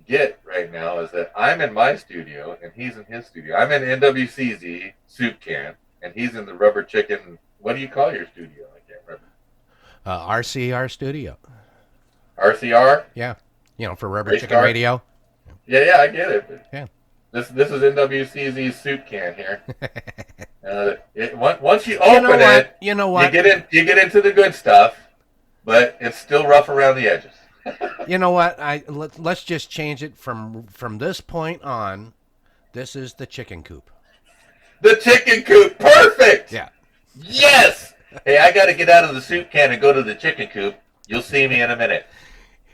get right now is that I'm in my studio and he's in his studio. I'm in NWCZ Soup Can and he's in the Rubber Chicken. What do you call your studio? I can't remember. RCR Studio. RCR. Yeah, for Rubber Race Chicken car? Radio. Yeah, I get it. But Yeah. this is NWCZ Soup Can here. Once you You know open what? it, You know what? you get into the good stuff, but it's still rough around the edges. You know what? Let's just change it from this point on. This is the chicken coop. The chicken coop, perfect. Yeah. Yes. Hey, I got to get out of the soup can and go to the chicken coop. You'll see me in a minute.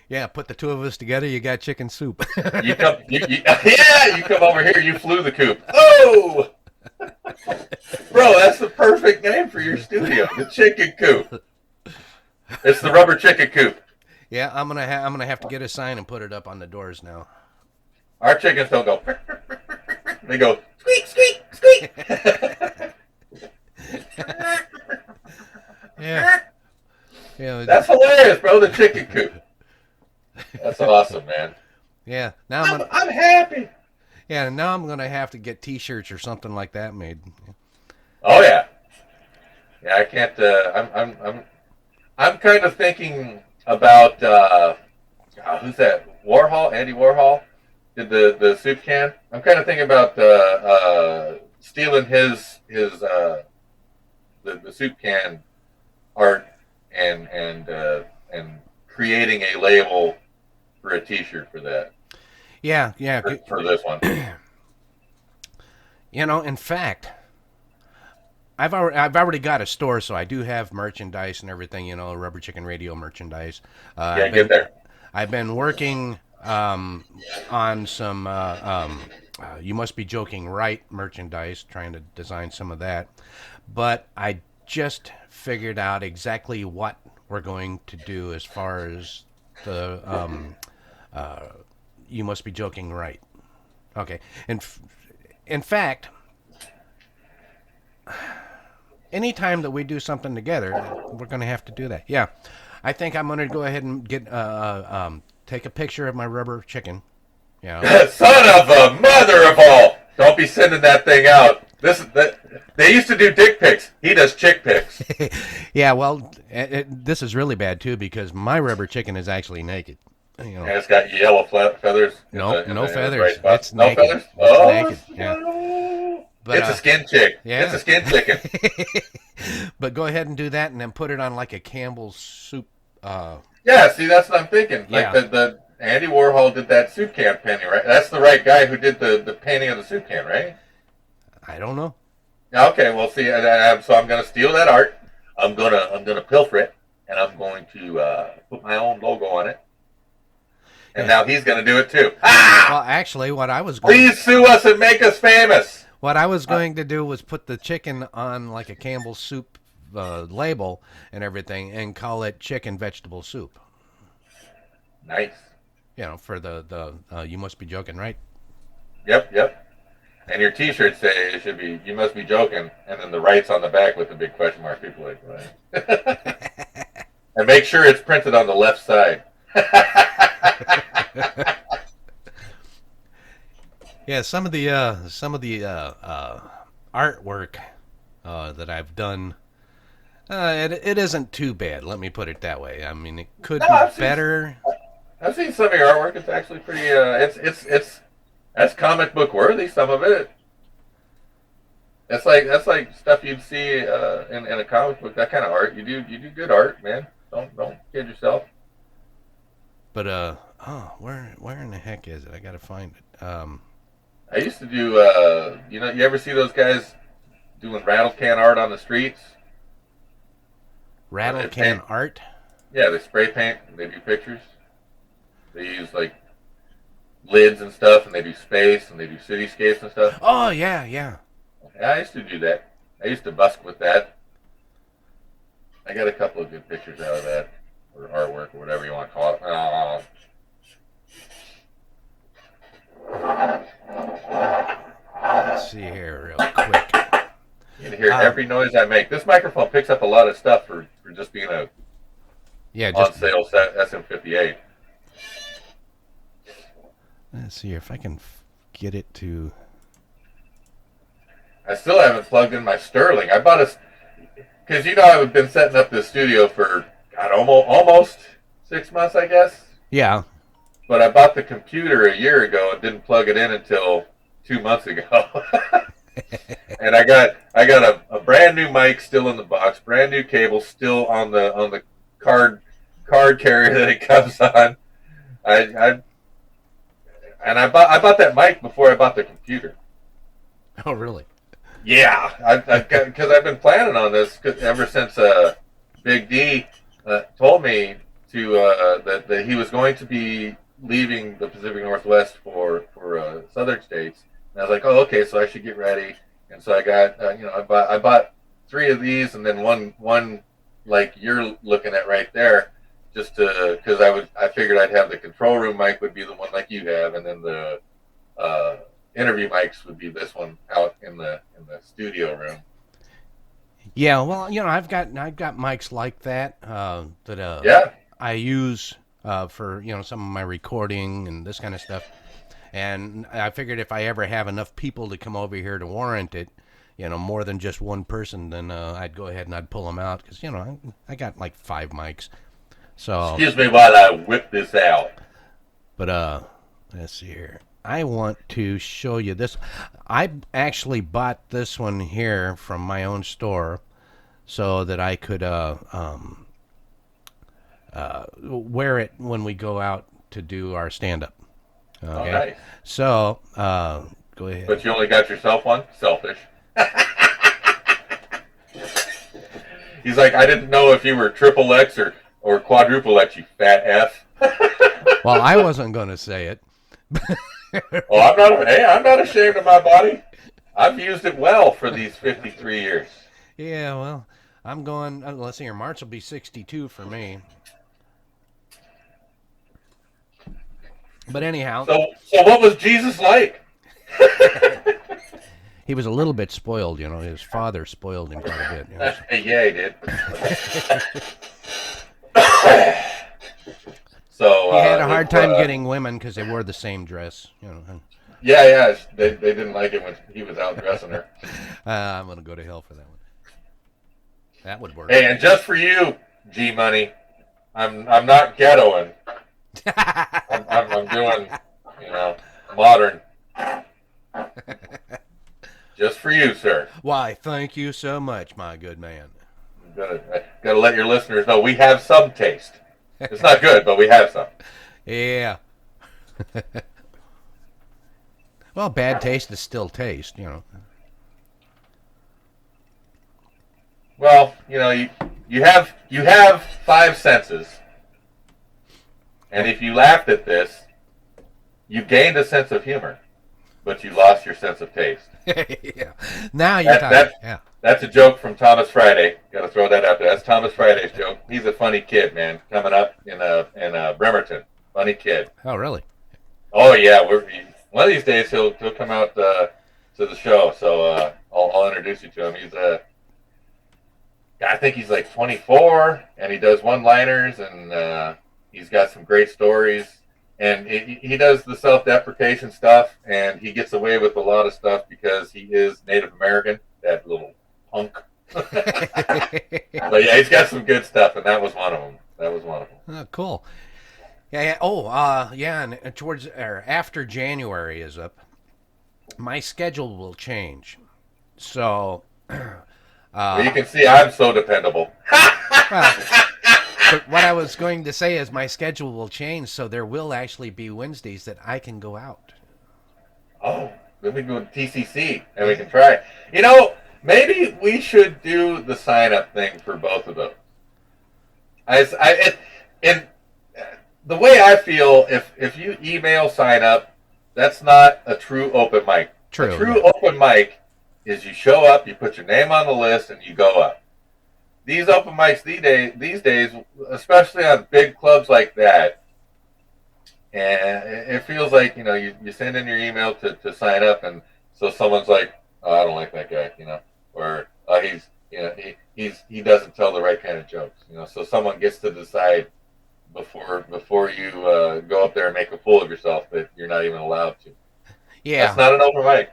Yeah, put the two of us together, you got chicken soup. You come, you come over here. You flew the coop. Oh, bro, that's the perfect name for your studio, the chicken coop. It's the Rubber Chicken Coop. Yeah, I'm gonna have to get a sign and put it up on the doors now. Our chickens don't go. They go squeak, squeak, squeak. Yeah. Yeah. That's hilarious, bro. The chicken coop. That's awesome, man. Yeah. Now I'm happy. Yeah. Now I'm gonna have to get T-shirts or something like that made. Oh yeah. Yeah, I can't. I'm kind of thinking about who's that? Warhol, Andy Warhol, did the soup can. I'm kind of thinking about stealing his the soup can art and creating a label for a T-shirt for that. Yeah. Yeah. For this one. In fact, I've already got a store, so I do have merchandise and everything. Rubber Chicken Radio merchandise. Yeah, get there. I've been working on some You Must Be Joking Right merchandise, trying to design some of that. But I just figured out exactly what we're going to do as far as the You Must Be Joking Right. Okay. In fact, anytime that we do something together, we're going to have to do that. Yeah. I think I'm going to go ahead and get take a picture of my rubber chicken. Son of a mother of all! Don't be sending that thing out. They used to do dick pics. He does chick pics. Yeah, well, this is really bad too because my rubber chicken is actually naked. And it's got yellow feathers. No feathers. Right It's no naked. feathers. It's naked. Yeah. But, it's a skin chick. Yeah. It's a skin chicken. But go ahead and do that, and then put it on like a Campbell's soup. Yeah, see, that's what I'm thinking. Yeah. Like the Andy Warhol did that soup can painting, right? That's the right guy who did the painting of the soup can, right? I don't know. Okay, well, see, so I'm gonna steal that art. I'm gonna pilfer it, and I'm going to put my own logo on it. And now he's gonna do it too. Ah! Well, actually, Please sue us and make us famous. What I was going to do was put the chicken on like a Campbell's soup label and everything, and call it chicken vegetable soup. Nice. For the You Must Be Joking, right? Yep. And your T-shirt say it should be "You Must Be Joking," and then the right's on the back with the big question mark. People like, right? And make sure it's printed on the left side. Yeah, some of the artwork that I've done. It isn't too bad. Let me put it that way. I mean, it could No, be better. I've seen some of your artwork. It's actually pretty. It's that's comic book worthy. Some of it. That's like stuff you'd see in a comic book. That kind of art. You do good art, man. Don't kid yourself. But where in the heck is it? I gotta find it. I used to do. You ever see those guys doing rattle can art on the streets? Where Rattle they can paint. art. Yeah, they spray paint. And they do pictures. They use like lids and stuff, and they do space, and they do cityscapes and stuff. Oh yeah, yeah. Yeah, I used to do that. I used to busk with that. I got a couple of good pictures out of that, or artwork, or whatever you want to call it. Let's see here, real quick. You can hear every noise I make. This microphone picks up a lot of stuff for just being a Yeah, on just sale set SM58. let's see here if I can get it to. I still haven't plugged in my Sterling. I bought a because I've been setting up this studio for God almost 6 months, I guess. Yeah. But I bought the computer a year ago and didn't plug it in until 2 months ago. And I got a brand new mic still in the box, brand new cable still on the card carrier that it comes on. I bought that mic before I bought the computer. Oh really? Yeah, because I've been planning on this ever since Big D told me to that he was going to be leaving the Pacific Northwest for southern states. And I was like, oh, okay, so I should get ready. And so I got I bought 3 of these, and then one like you're looking at right there, just to because I figured I'd have the control room mic would be the one like you have, and then the interview mics would be this one out in the studio room. Yeah. Well, I've got mics like that Yeah. I use for some of my recording and this kind of stuff. And I figured if I ever have enough people to come over here to warrant it, more than just one person, then I'd go ahead and I'd pull them out because I got like 5 mics. So Excuse me while I whip this out. But let's see here. I want to show you this. I actually bought this one here from my own store so that I could wear it when we go out to do our stand-up. Okay. Oh, nice. So go ahead. But you only got yourself one? Selfish. He's like, I didn't know if you were triple X or quadruple X, you fat F. Well, I wasn't going to say it. Oh, I'm not ashamed of my body. I've used it well for these 53 years. Yeah, well, I'm going, let's see here, March will be 62 for me. But anyhow. So what was Jesus like? He was a little bit spoiled, his father spoiled him quite a bit. Yeah, he did. So he had a hard time getting women because they wore the same dress, Yeah, they didn't like it when he was out dressing her. I'm gonna go to hell for that one. That would work. Hey, and just for you, G Money, I'm not ghettoing. I'm doing, modern. Just for you, sir. Why, thank you so much, my good man. Gotta let your listeners know we have some taste. It's not good, but we have some. Yeah. Well, bad taste is still taste, Well, you have 5 senses, and if you laughed at this, you gained a sense of humor, but you lost your sense of taste. Yeah. Now you're talking. Yeah. That's a joke from Thomas Friday. Got to throw that out there. That's Thomas Friday's joke. He's a funny kid, man. Coming up in Bremerton. Funny kid. Oh, really? Oh yeah. One of these days he'll come out to the show. So I'll introduce you to him. I think he's like 24, and he does one-liners, and he's got some great stories. And he does the self-deprecation stuff, and he gets away with a lot of stuff because he is Native American. that little punk. But yeah, he's got some good stuff, and that was one of them. That was one of them. Oh, cool. Yeah, yeah. Oh, yeah. And towards or after January is up, my schedule will change. So, Well, you can see I'm so dependable. well, but what I was going to say is my schedule will change, so there will actually be Wednesdays that I can go out. Oh, let me go to TCC and we can try it. You know, maybe we should do the sign up thing for both of those. In the way I feel, if you email sign up, that's not a true open mic. True. A true open mic is you show up, you put your name on the list, and you go up. These open mics these days, especially on big clubs like that, and it feels like you send in your email to sign up, and so someone's like, oh, I don't like that guy, or he doesn't tell the right kind of jokes, so someone gets to decide before you go up there and make a fool of yourself that you're not even allowed to. Yeah. That's not an open mic.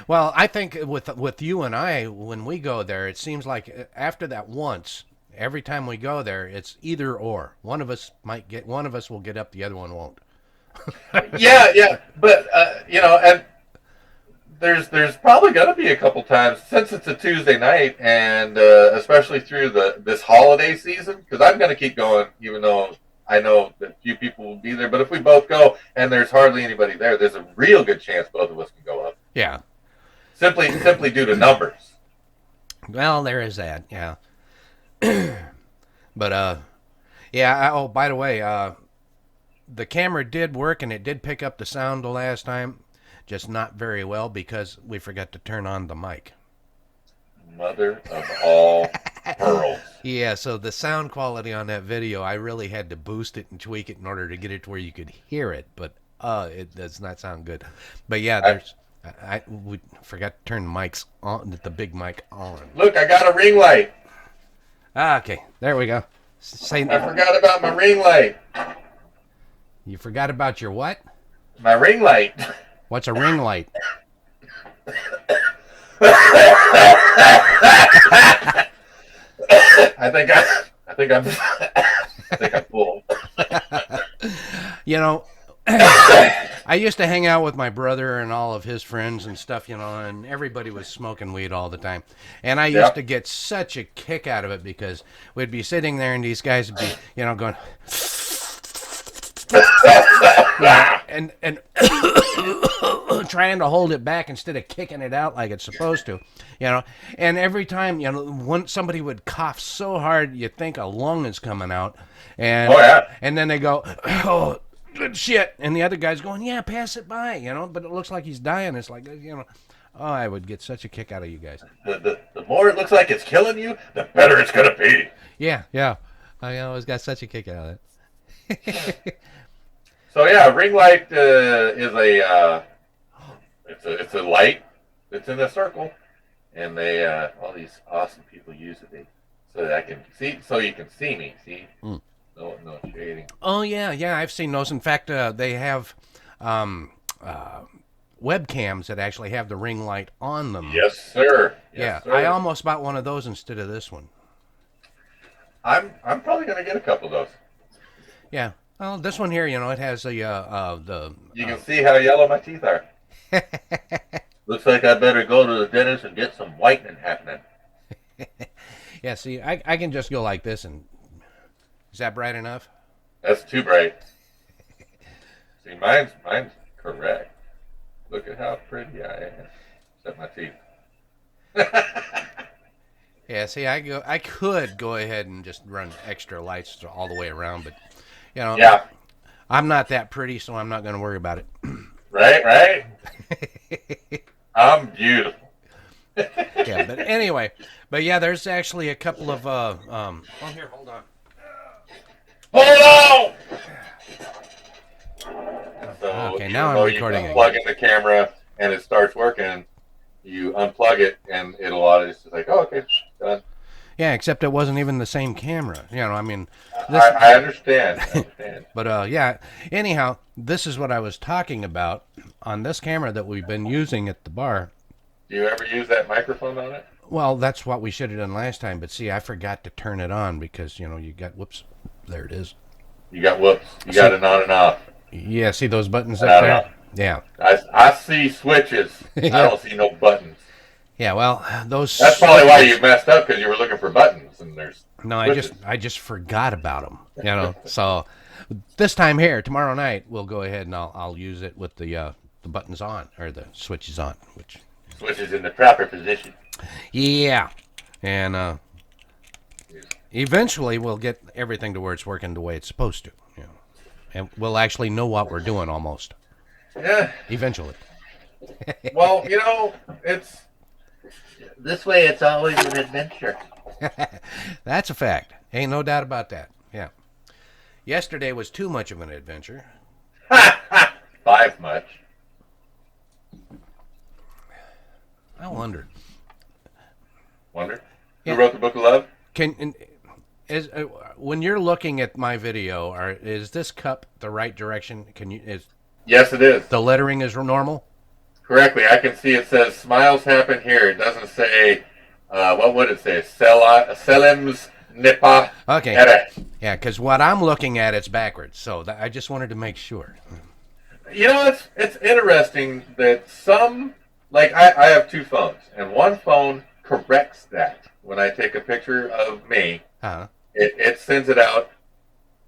Well, I think with you and I, when we go there, it seems like after that once, every time we go there, it's either or. One of us will get up, the other one won't. Yeah, but and there's probably going to be a couple times since it's a Tuesday night, and especially through this holiday season, because I'm going to keep going, even though I know that few people will be there. But if we both go and there's hardly anybody there, there's a real good chance both of us can go up. Yeah. Simply due to numbers. Well, there is that, yeah. But yeah. Oh, by the way, the camera did work and it did pick up the sound the last time, just not very well because we forgot to turn on the mic. Mother of all pearls. Yeah, so the sound quality on that video, I really had to boost it and tweak it in order to get it to where you could hear it, but it does not sound good. But yeah, we forgot to turn the mics on, the big mic on. Look, I got a ring light. Okay, there we go. I forgot about my ring light. You forgot about your what? My ring light. What's a ring light? I think I'm full. I used to hang out with my brother and all of his friends and stuff, and everybody was smoking weed all the time. And I used to get such a kick out of it because we'd be sitting there and these guys would be, going, and trying to hold it back instead of kicking it out like it's supposed to, And every time, when somebody would cough so hard, you think a lung is coming out, and and then they go, oh, good shit, and the other guy's going, yeah, pass it by, but it looks like he's dying. It's like, oh, I would get such a kick out of you guys. The more it looks like it's killing you, the better it's gonna be. Yeah. I always got such a kick out of it. So yeah, ring light is it's a light that's in a circle, and they all these awesome people use it so that I can see, so you can see me. See, no shading. Oh yeah, I've seen those. In fact, they have webcams that actually have the ring light on them. Yes, sir. Yes, sir. I almost bought one of those instead of this one. I'm probably gonna get a couple of those. Yeah. Well, this one here, it has the You can see how yellow my teeth are. Looks like I better go to the dentist and get some whitening happening. Yeah, see, I can just go like this, and is that bright enough? That's too bright. See, mine's correct. Look at how pretty I am. Except my teeth. Yeah, see, I could go ahead and just run extra lights all the way around, but yeah, I'm not that pretty, so I'm not going to worry about it. Right. I'm beautiful. Yeah, but anyway, there's actually a couple of oh, here, hold on. Hold on. So okay, now I'm recording again. Plug in the camera and it starts working. You unplug it and it's just like, oh, okay, done. Yeah, except it wasn't even the same camera. I mean, I understand. But yeah. Anyhow, this is what I was talking about on this camera that we've been using at the bar. Do you ever use that microphone on it? Well, that's what we should have done last time. But see, I forgot to turn it on because you got whoops. There it is. You got whoops. You got See, it on and off. yeah, see those buttons And up on and there? off. Yeah, I see switches. I yeah, don't see no buttons. yeah. Well, those That's probably why you switches. messed up because you were looking for buttons and there's No, I just switches. I just forgot about them. So this time here tomorrow night we'll go ahead and I'll use it with the buttons on or the switches on. Which Switches in the proper position. yeah, and eventually we'll get everything to where it's working the way it's supposed to. And we'll actually know what we're doing almost Yeah. eventually. Well, it's this way. It's always an adventure. That's a fact. Ain't no doubt about that. Yeah. Yesterday was too much of an adventure. Five much. I wonder. Wonder Yeah. who wrote the Book of Love? Can is when you're looking at my video, is this cup the right direction? Is Yes, it is. the lettering is normal? Correctly. I can see it says smiles happen here. It doesn't say, what would it say? Selim's Nipa Okay. Ere. Yeah, because what I'm looking at it's backwards. So I just wanted to make sure. It's interesting that some, like I have two phones, and one phone corrects that. When I take a picture of me, Uh-huh. it sends it out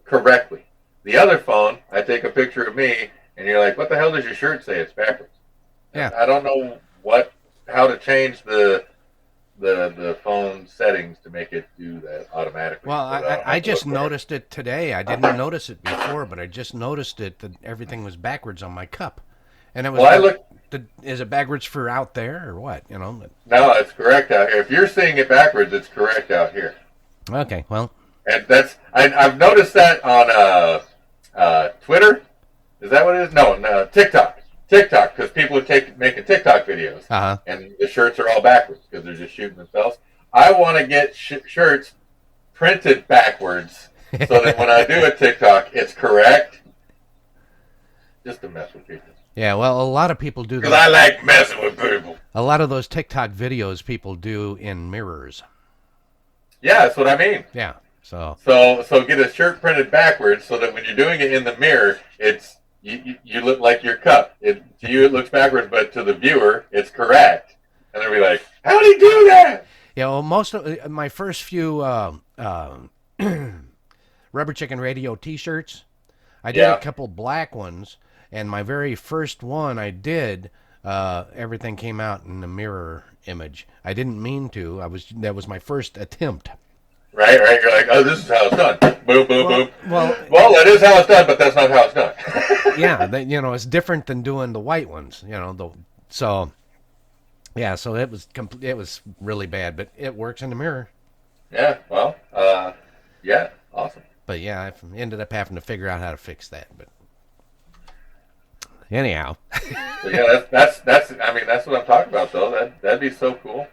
correctly. The other phone, I take a picture of me, and you're like, what the hell does your shirt say? It's backwards. Yeah. I don't know how to change the phone settings to make it do that automatically. Well, But I I'll just look for it. noticed it today. I didn't notice it before, but I just noticed it that everything was backwards on my cup, and it was. Well, I look. Is it backwards for out there or what? No, it's correct out here. If you're seeing it backwards, it's correct out here. Okay. Well. And I've noticed that on Twitter. Is that what it is? No, TikTok. TikTok, because people are making TikTok videos, Uh huh. and the shirts are all backwards because they're just shooting themselves. I want to get shirts printed backwards so that when I do a TikTok, it's correct. Just to mess with people. Yeah. Well, a lot of people do Because that. I like messing with people. A lot of those TikTok videos people do in mirrors. Yeah, that's what I mean. Yeah. So. So get a shirt printed backwards so that when you're doing it in the mirror, it's you look like your cup. To you it looks backwards, but to the viewer it's correct. And they'll be like, "How did he do that?" Yeah. Well, most of my first few Rubber Chicken Radio T-shirts, I did a Yeah. couple black ones, and my very first one I did. Everything came out in a mirror image. I didn't mean to. That was my first attempt. Right. You're like, "Oh, this is how it's done." Boom, boom, boom. Well, Well, that is how it's done, but that's not how it's done. yeah, it's different than doing the white ones. So yeah, so it was really bad, but it works in the mirror. Yeah. Well. Yeah. Awesome. But yeah, I ended up having to figure out how to fix that. But anyhow, So yeah, that's. I mean, that's what I'm talking about, though. That'd be so cool.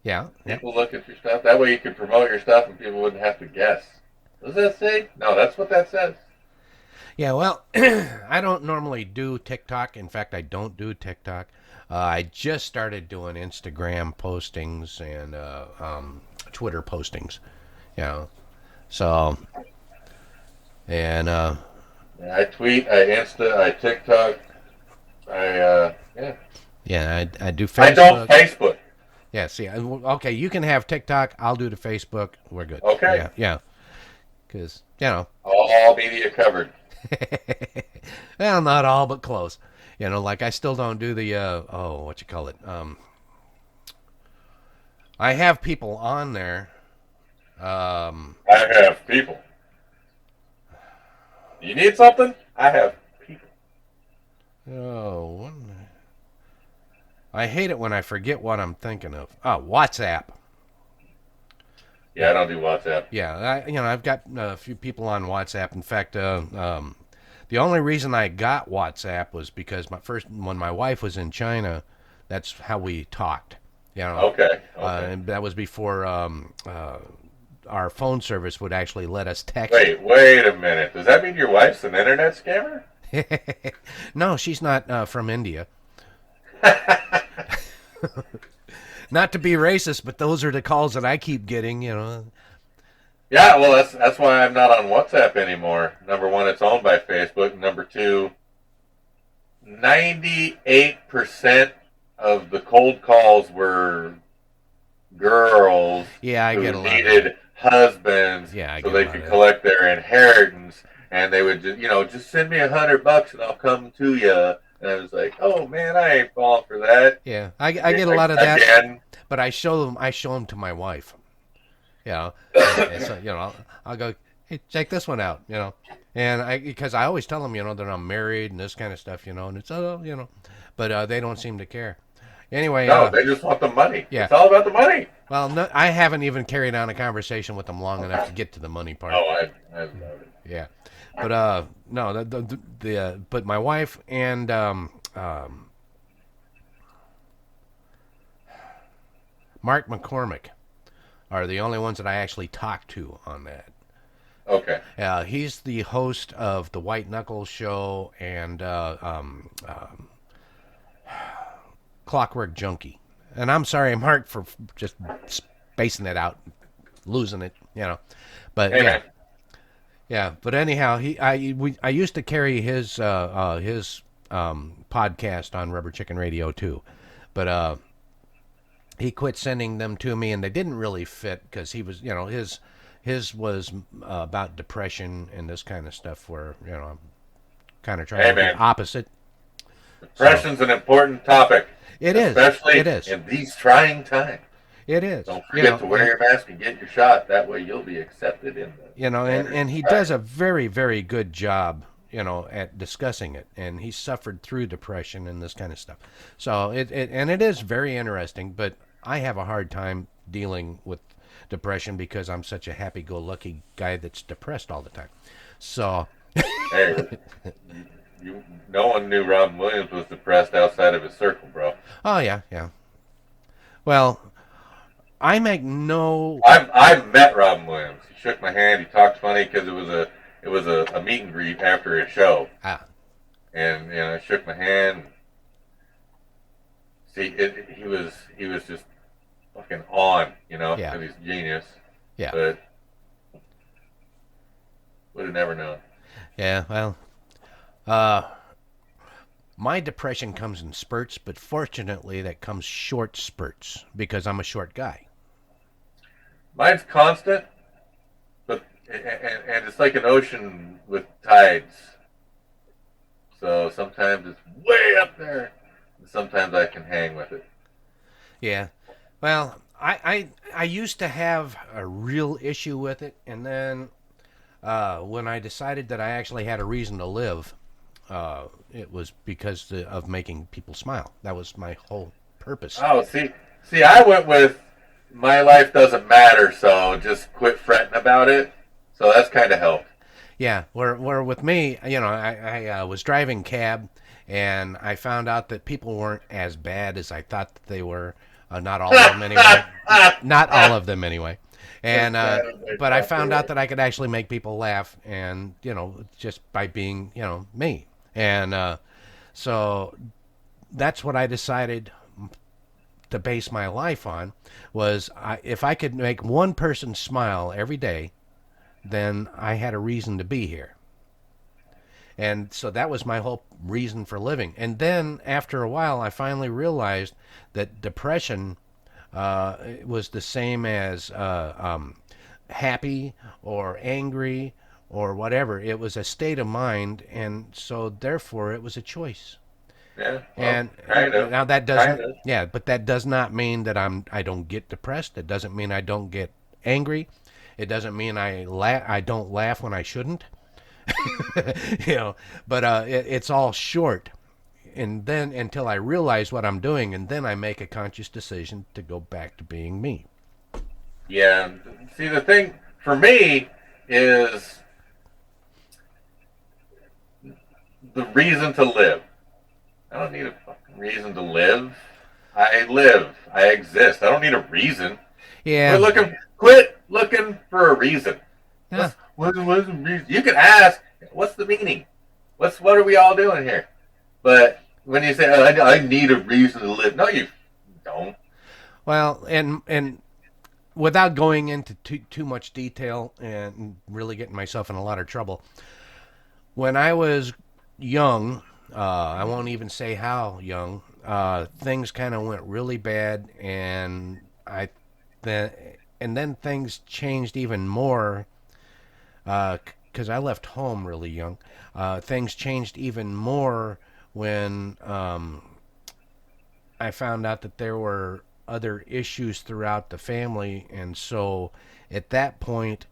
yeah. People look at your stuff. That way you could promote your stuff and people wouldn't have to guess. What does that say? No, that's what that says. Yeah, well, I don't normally do TikTok. In fact, I don't do TikTok. I just started doing Instagram postings and Twitter postings. So and I tweet, I Insta, I TikTok, yeah. yeah, I do Facebook. I don't Facebook. Yeah, see, okay, you can have TikTok. I'll do the Facebook. We're good. Okay. Yeah, because All media covered. well, not all, but close. Like I still don't do the what you call it. I have people on there. I have people. You need something? I have people. Oh, I hate it when I forget what I'm thinking of. Oh, WhatsApp. Yeah, I don't do WhatsApp. Yeah, I've got a few people on WhatsApp. In fact, the only reason I got WhatsApp was because when my wife was in China, that's how we talked. Okay. And that was before our phone service would actually let us text. Wait a minute. Does that mean your wife's an internet scammer? No, she's not from India. Not to be racist, but those are the calls that I keep getting. Yeah, well, that's why I'm not on WhatsApp anymore. Number one, it's owned by Facebook. Number two, 98% of the cold calls were girls Yeah, I get who a lot of that. needed husbands Yeah, I so get a they lot could of that. collect their inheritance, and they would just send me $100 and I'll come to you. And I was like, oh man, I ain't falling for that Yeah, I get a lot of that, again. but I show them to my wife. And so I'll go, hey, check this one out. And because I always tell them that I'm married and this kind of stuff. And it's but they don't seem to care. Anyway, No, they just want the money. yeah. It's all about the money. Well, no, I haven't even carried on a conversation with them long enough to get to the money part. Oh, I love it. Yeah, but no, but my wife and Mark McCormick are the only ones that I actually talk to on that. Okay. He's the host of the White Knuckles show and Clockwork Junkie. And I'm sorry, Mark, for just spacing it out, losing it. But Hey, yeah, man. yeah. But anyhow, I used to carry his podcast on Rubber Chicken Radio too, but he quit sending them to me, and they didn't really fit because he was, his was about depression and this kind of stuff, where I'm kind of trying Hey, to be man. opposite. So Depression's an important topic, it is, especially it is, in these trying times. it is. Don't forget to wear your mask and get your shot. That way you'll be accepted in the standard And he does society. a very, very good job, at discussing it. And he suffered through depression and this kind of stuff. So it is very interesting, but I have a hard time dealing with depression because I'm such a happy-go-lucky guy that's depressed all the time. So, Hey, no one knew Robin Williams was depressed outside of his circle, bro. oh yeah, yeah. Well, I make no. I've met Robin Williams. He shook my hand. He talked funny because it was a meet and greet after his show, Ah, and I shook my hand. See, he was just fucking on, yeah, because he's a genius. yeah, But would have never known. yeah. Well, uh, my depression comes in spurts, but fortunately, that comes short spurts because I'm a short guy. Mine's constant, but and it's like an ocean with tides. So sometimes it's way up there, and sometimes I can hang with it. Yeah. Well, I used to have a real issue with it, and then when I decided that I actually had a reason to live, it was because of making people smile. That was my whole purpose. Oh, see, I went with my life doesn't matter, so just quit fretting about it. So that's kind of helped. Yeah, where with me, I was driving cab, and I found out that people weren't as bad as I thought that they were. Not all of them anyway. Not all of them anyway. And but I found out that I could actually make people laugh, and just by being me. And so that's what I decided to base my life on was if I could make one person smile every day, then I had a reason to be here. And so that was my whole reason for living. And then after a while, I finally realized that depression was the same as happy or angry or whatever. It was a state of mind, and so therefore it was a choice. Yeah, well, And kind of, now that kind doesn't, of. yeah, but that does not mean that I don't get depressed. It doesn't mean I don't get angry. It doesn't mean I don't laugh when I shouldn't. you know, but it's all short. And then until I realize what I'm doing, and then I make a conscious decision to go back to being me. Yeah. See, the thing for me is the reason to live. I don't need a fucking reason to live. I live. I exist. I don't need a reason. Yeah, Quit looking for a reason. yeah, What's the reason? You can ask, what's the meaning? What are we all doing here? But when you say, I need a reason to live, no, you Don't. Well, and without going into too much detail and really getting myself in a lot of trouble, when I was young, I won't even say how young, things kind of went really bad, then and then things changed even more because I left home really young. Things changed even more when I found out that there were other issues throughout the family, and so at that point,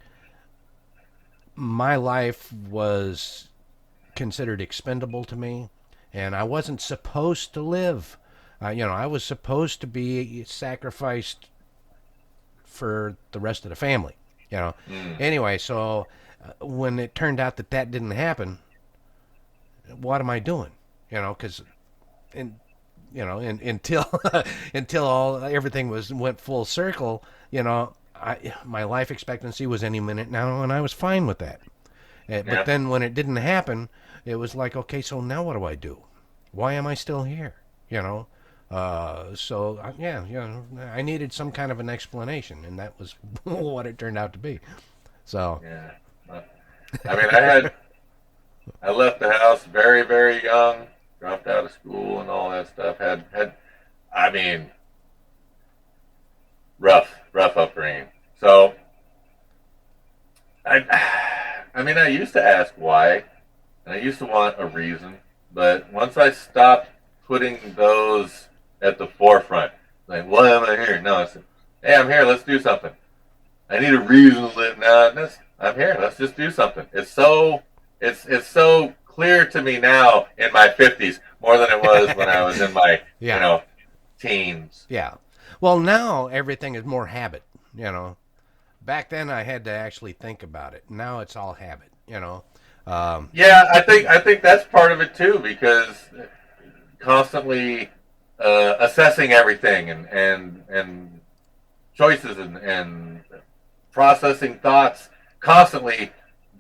my life was considered expendable to me, and I wasn't supposed to live. I was supposed to be sacrificed for the rest of the family. You know. Mm. Anyway, so when it turned out that that didn't happen, what am I doing? Because in until until everything went full circle, my life expectancy was any minute now, and I was fine with that. But Yeah. then when it didn't happen, it was like, okay, so now what do I do? Why am I still here? You know. I needed some kind of an explanation, and that was what it turned out to be. So, Yeah. I mean, I left the house very, very young, dropped out of school and all that stuff. I mean, rough upbringing. So, I used to ask why, and I used to want a reason, but once I stopped putting those at the forefront, like, why am I here? No, I said, hey, I'm here. Let's do something. I need a reason to live. No, I'm here. Let's just do something. It's so clear to me now in my 50s more than it was when I was in my yeah, teens. yeah. Well, now everything is more habit. You know, back then I had to actually think about it. Now it's all habit. Um, Yeah, I think that's part of it too because constantly assessing everything and choices and processing thoughts constantly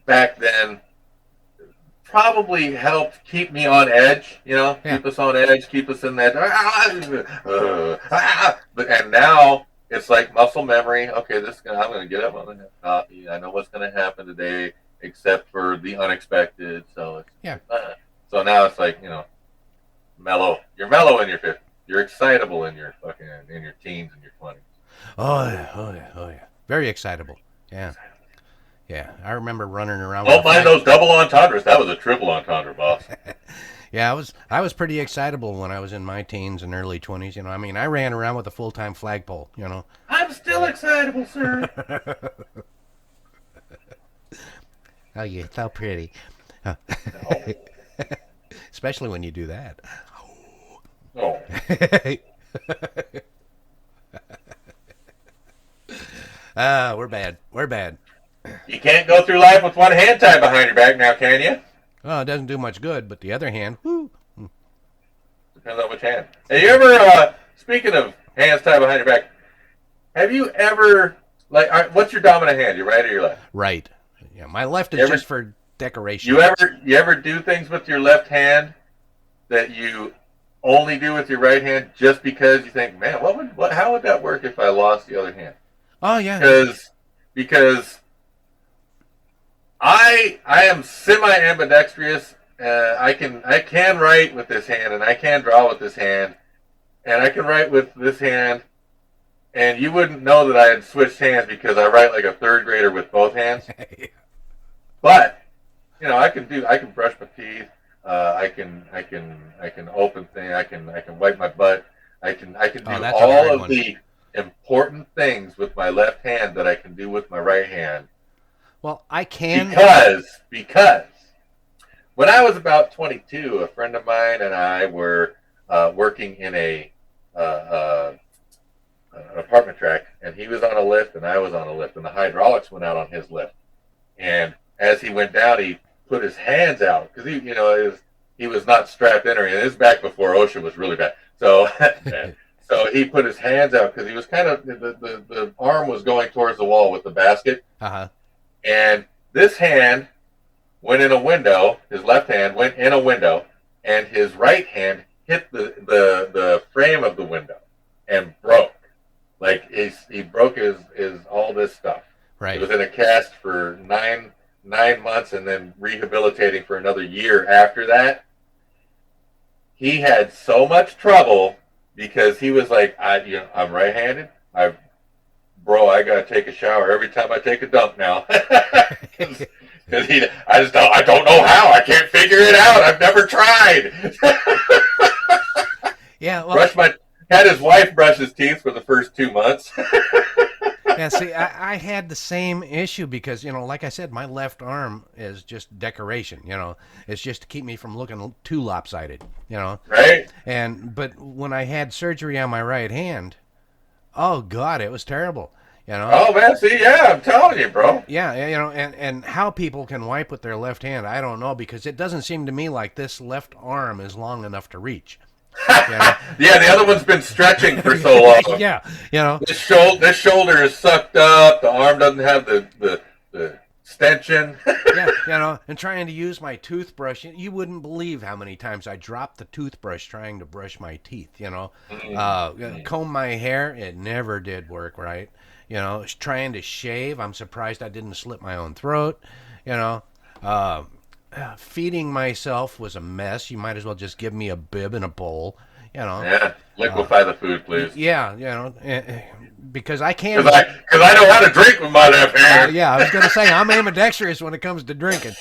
back then probably helped keep me on edge, yeah, keep us on edge, keep us in that. But and now it's like muscle memory. Okay, I'm going to get up. I'm going to have coffee. I know what's going to happen today, except for the unexpected. yeah. So now it's like mellow. You're mellow in your 50s. You're excitable in your teens and your 20s. Oh yeah, oh yeah, oh yeah. Very excitable. Yeah, yeah. I remember running around with a Don't mind flag. those double entendres. That was a triple entendre, boss. Yeah, I was pretty excitable when I was in my teens and early 20s. I mean, I ran around with a full-time flagpole. I'm still excitable, sir. Oh, you're so pretty. No. Especially when you do that. No. We're bad. We're bad. You can't go through life with one hand tied behind your back now, can you? Oh, it doesn't do much good, but the other hand, whoo. Depends on which hand. Have you ever, speaking of hands tied behind your back, have you ever, what's your dominant hand, your right or your left? Right. Yeah, my left You is ever, just for decoration. you ever do things with your left hand that you only do with your right hand just because you think, man, how would that work if I lost the other hand? Oh, yeah. Because I am semi ambidextrous. I can write with this hand and I can draw with this hand and I can write with this hand and you wouldn't know that I had switched hands because I write like a third grader with both hands. But I can brush my teeth. I can open things. I can wipe my butt. I can Oh, do that's a all hard of one. the important things with my left hand that I can do with my right hand Well, I can. because when I was about 22, a friend of mine and I were working in uh, uh, an apartment track, and he was on a lift and I was on a lift, and the hydraulics went out on his lift. And as he went down, he put his hands out because he was not strapped in or anything. This is back before OSHA was really bad. So so he put his hands out because he was kind of the arm was going towards the wall with the basket, Uh-huh. and this hand went in a window. His left hand went in a window, and his right hand hit the frame of the window and broke. Like he broke his all this stuff. He Right. was in a cast for nine months and then rehabilitating for another year after that. He had so much trouble because he was like, I'm right-handed. I gotta take a shower every time I take a dump now. Because I don't know how. I can't figure it out. I've never tried. Yeah. Well, Brush my Had his wife brush his teeth for the first 2 months. yeah. See, I had the same issue because like I said, my left arm is just decoration. It's just to keep me from looking too lopsided. Right? But when I had surgery on my right hand, oh God, it was terrible. Oh man, see, yeah, I'm telling you, bro. Yeah, and how people can wipe with their left hand, I don't know, because it doesn't seem to me like this left arm is long enough to reach. Yeah, the other one's been stretching for so long. Yeah, This shoulder is sucked up. The arm doesn't have the extension. yeah, and trying to use my toothbrush, you wouldn't believe how many times I dropped the toothbrush trying to brush my teeth. Comb my hair, it never did work right. Trying to shave, I'm surprised I didn't slit my own throat. You know, uh, Feeding myself was a mess. You might as well just give me a bib and a bowl. Yeah, liquefy the food, please. Yeah, because I can't. Because I know how to drink with my left hand. Yeah, I was going to say I'm ambidextrous when it comes to drinking.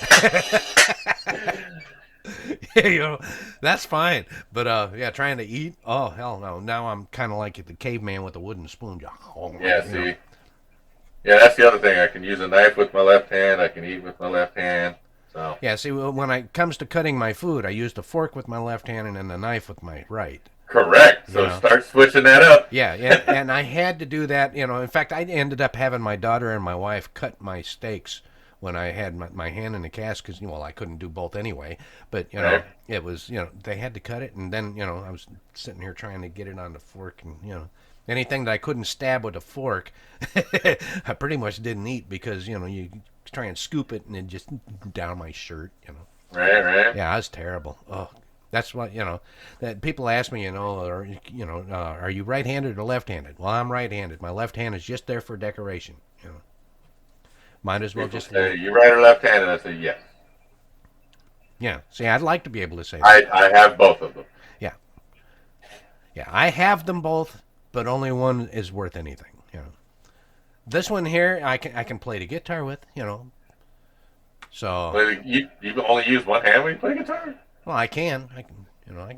That's fine. But yeah, trying to eat. Oh hell no! Now I'm kind of like the caveman with a wooden spoon. Yeah, see. Yeah, that's the other thing. I can use a knife with my left hand. I can eat with my left hand. So. Yeah, see, when it comes to cutting my food, I use the fork with my left hand and then the knife with my right. Correct. So start switching that up. Yeah, and I had to do that. In fact, I ended up having my daughter and my wife cut my steaks when I had my hand in the cast because, I couldn't do both anyway. But, Right. it was, they had to cut it. And then, I was sitting here trying to get it on the fork and, anything that I couldn't stab with a fork, I pretty much didn't eat because, you try and scoop it and then just down my shirt, Right. Yeah, I was terrible. Oh, that's what, that people ask me, are you right-handed or left-handed? Well, I'm right-handed. My left hand is just there for decoration, Might as well People just. say, you right or left-handed? I say yes. Yeah. See, I'd like to be able to say that. I have both of them. Yeah. Yeah, I have them both, but only one is worth anything, This one here, I can play the guitar with, So. But you only use one hand when you play guitar? Well, I can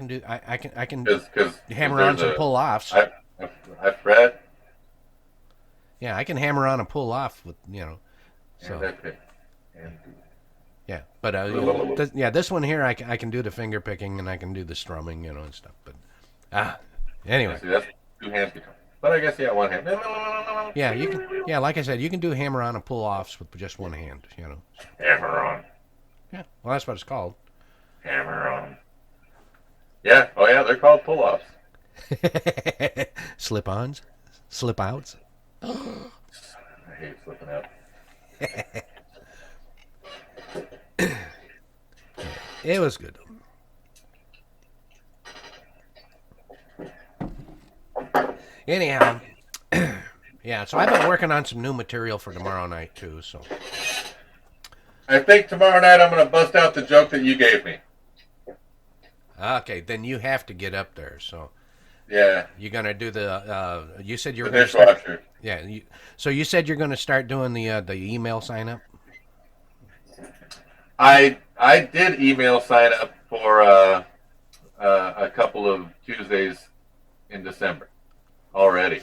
do. I can Cause hammer on some pull offs. I fret. Yeah, I can hammer on and pull off with So. Yeah, but this one here, I can do the finger picking and I can do the strumming, and stuff. But anyway. See, that's two hands guitar. But I guess one hand. Yeah, you can. Yeah, like I said, you can do hammer on and pull offs with just one hand. Hammer on. Yeah, well, that's what it's called. Hammer on. Yeah. Oh yeah, they're called pull-offs. Slip-ons, slip-outs. I hate slipping out. It was good. Anyhow, yeah. So I've been working on some new material for tomorrow night too. So I think tomorrow night I'm going to bust out the joke that you gave me. okay, then you have to get up there. So Yeah. you're gonna do the. You said you were The going to start. dishwasher. Yeah. So you said you're going to start doing the email sign up. I did email sign up for a couple of Tuesdays in December already.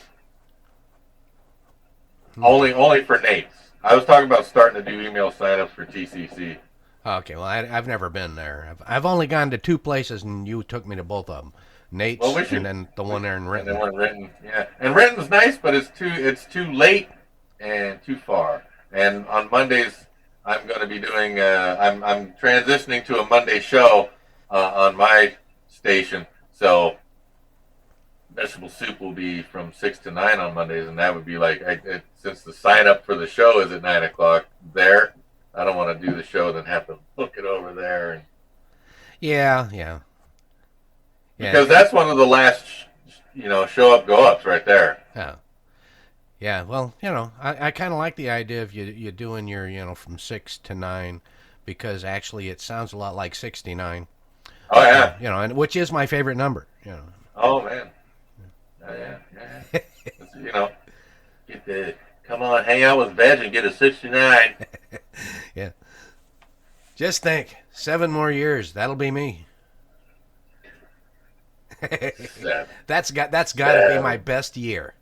Only for Nate's. I was talking about starting to do email sign-ups for TCC. Okay, well, I've never been there. I've only gone to two places, and you took me to both of them. Nate's Well, we should- and then the one there in And Renton. then one Renton, yeah. And Renton's nice, but it's too late and too far. And on Mondays, I'm going to be doing. I'm transitioning to a Monday show on my station, so vegetable soup will be from 6 to 9 on Mondays, and that would be like since the sign up for the show is at 9 o'clock there. I don't want to do the show then have to book it over there, and Yeah. because that's one of the last show up, go ups right there. Yeah. Yeah, well, I kind of like the idea of you doing your, from 6 to 9, because actually it sounds a lot like 69. Oh yeah. And which is my favorite number. Oh man. Oh yeah. Yeah. You know, get the come on, hang out with Veg and get a 69. Yeah. Just think, 7 more years, that'll be me. Seven. That's got to be my best year.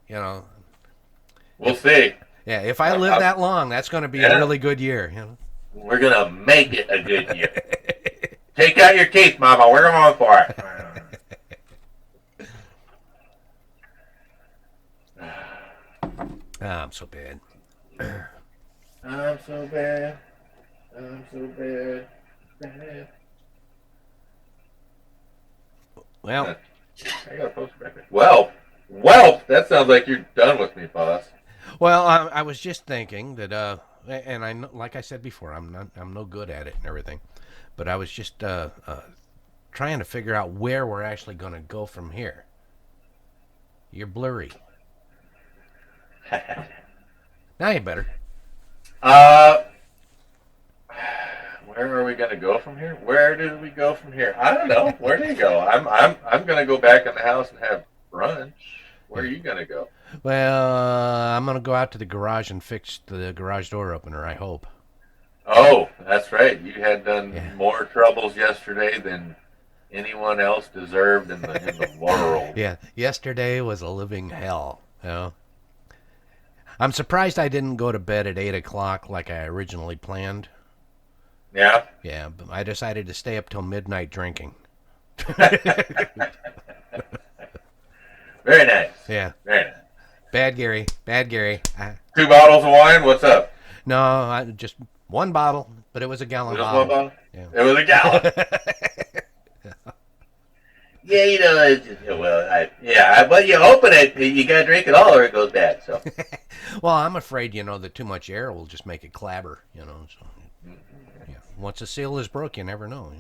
We'll see. Yeah, if I live that long, that's going to be a really good year. We're gonna make it a good year. Take out your teeth, Mama. We're going for it. I'm so bad. I'm so bad. I'm so bad. Bad. Well, I got a poster back there. Well, that sounds like you're done with me, boss. I was just thinking that, and like I said before, I'm no good at it and everything, but I was just trying to figure out where we're actually going to go from here. You're blurry. Now you better. Where are we gonna go from here? Where do we go from here? I don't know. Where do you go? I'm gonna go back in the house and have brunch. Where are you gonna go? Well, I'm going to go out to the garage and fix the garage door opener, I hope. Oh, that's right. You had done Yeah. more troubles yesterday than anyone else deserved in the world. Yeah, yesterday was a living hell. I'm surprised I didn't go to bed at 8 o'clock like I originally planned. Yeah. Yeah, but I decided to stay up till midnight drinking. Very nice. Yeah. Very nice. Bad Gary. 2 bottles of wine. What's up? No, just one bottle, but it was a gallon Just bottle. one bottle. Yeah. It was a gallon. Yeah, but you open it, you gotta drink it all, or it goes bad. So. Well, I'm afraid, that too much air will just make it clabber, So, yeah. Once a seal is broke, you never know,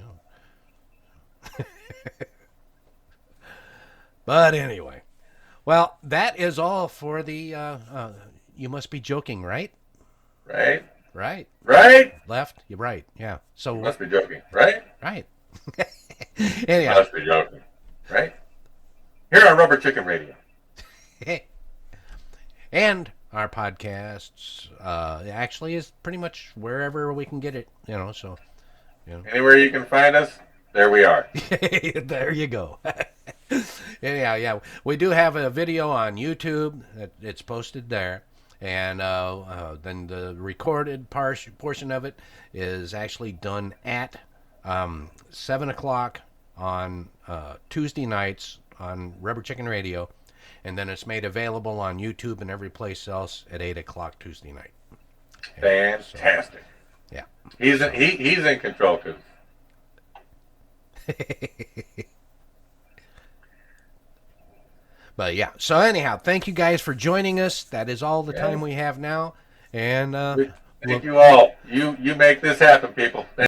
But anyway, well, that is all for the. You must be joking, right? Right. Right. Right. Left. You're right. Yeah. So. You must be joking. Right. Right. You Anyhow. must be joking. Right. Here on Rubber Chicken Radio. And our podcasts actually is pretty much wherever we can get it, so. Anywhere you can find us, there we are. There you go. Anyhow, yeah, we do have a video on YouTube. It's posted there. And then the recorded portion of it is actually done at 7 o'clock on Tuesday nights on Rubber Chicken Radio. And then it's made available on YouTube and every place else at 8 o'clock Tuesday night. Fantastic. So, yeah. He's in control, cause. But yeah, so anyhow, thank you guys for joining us. That is all the time we have now. And Thank you all. You make this happen, people. Thank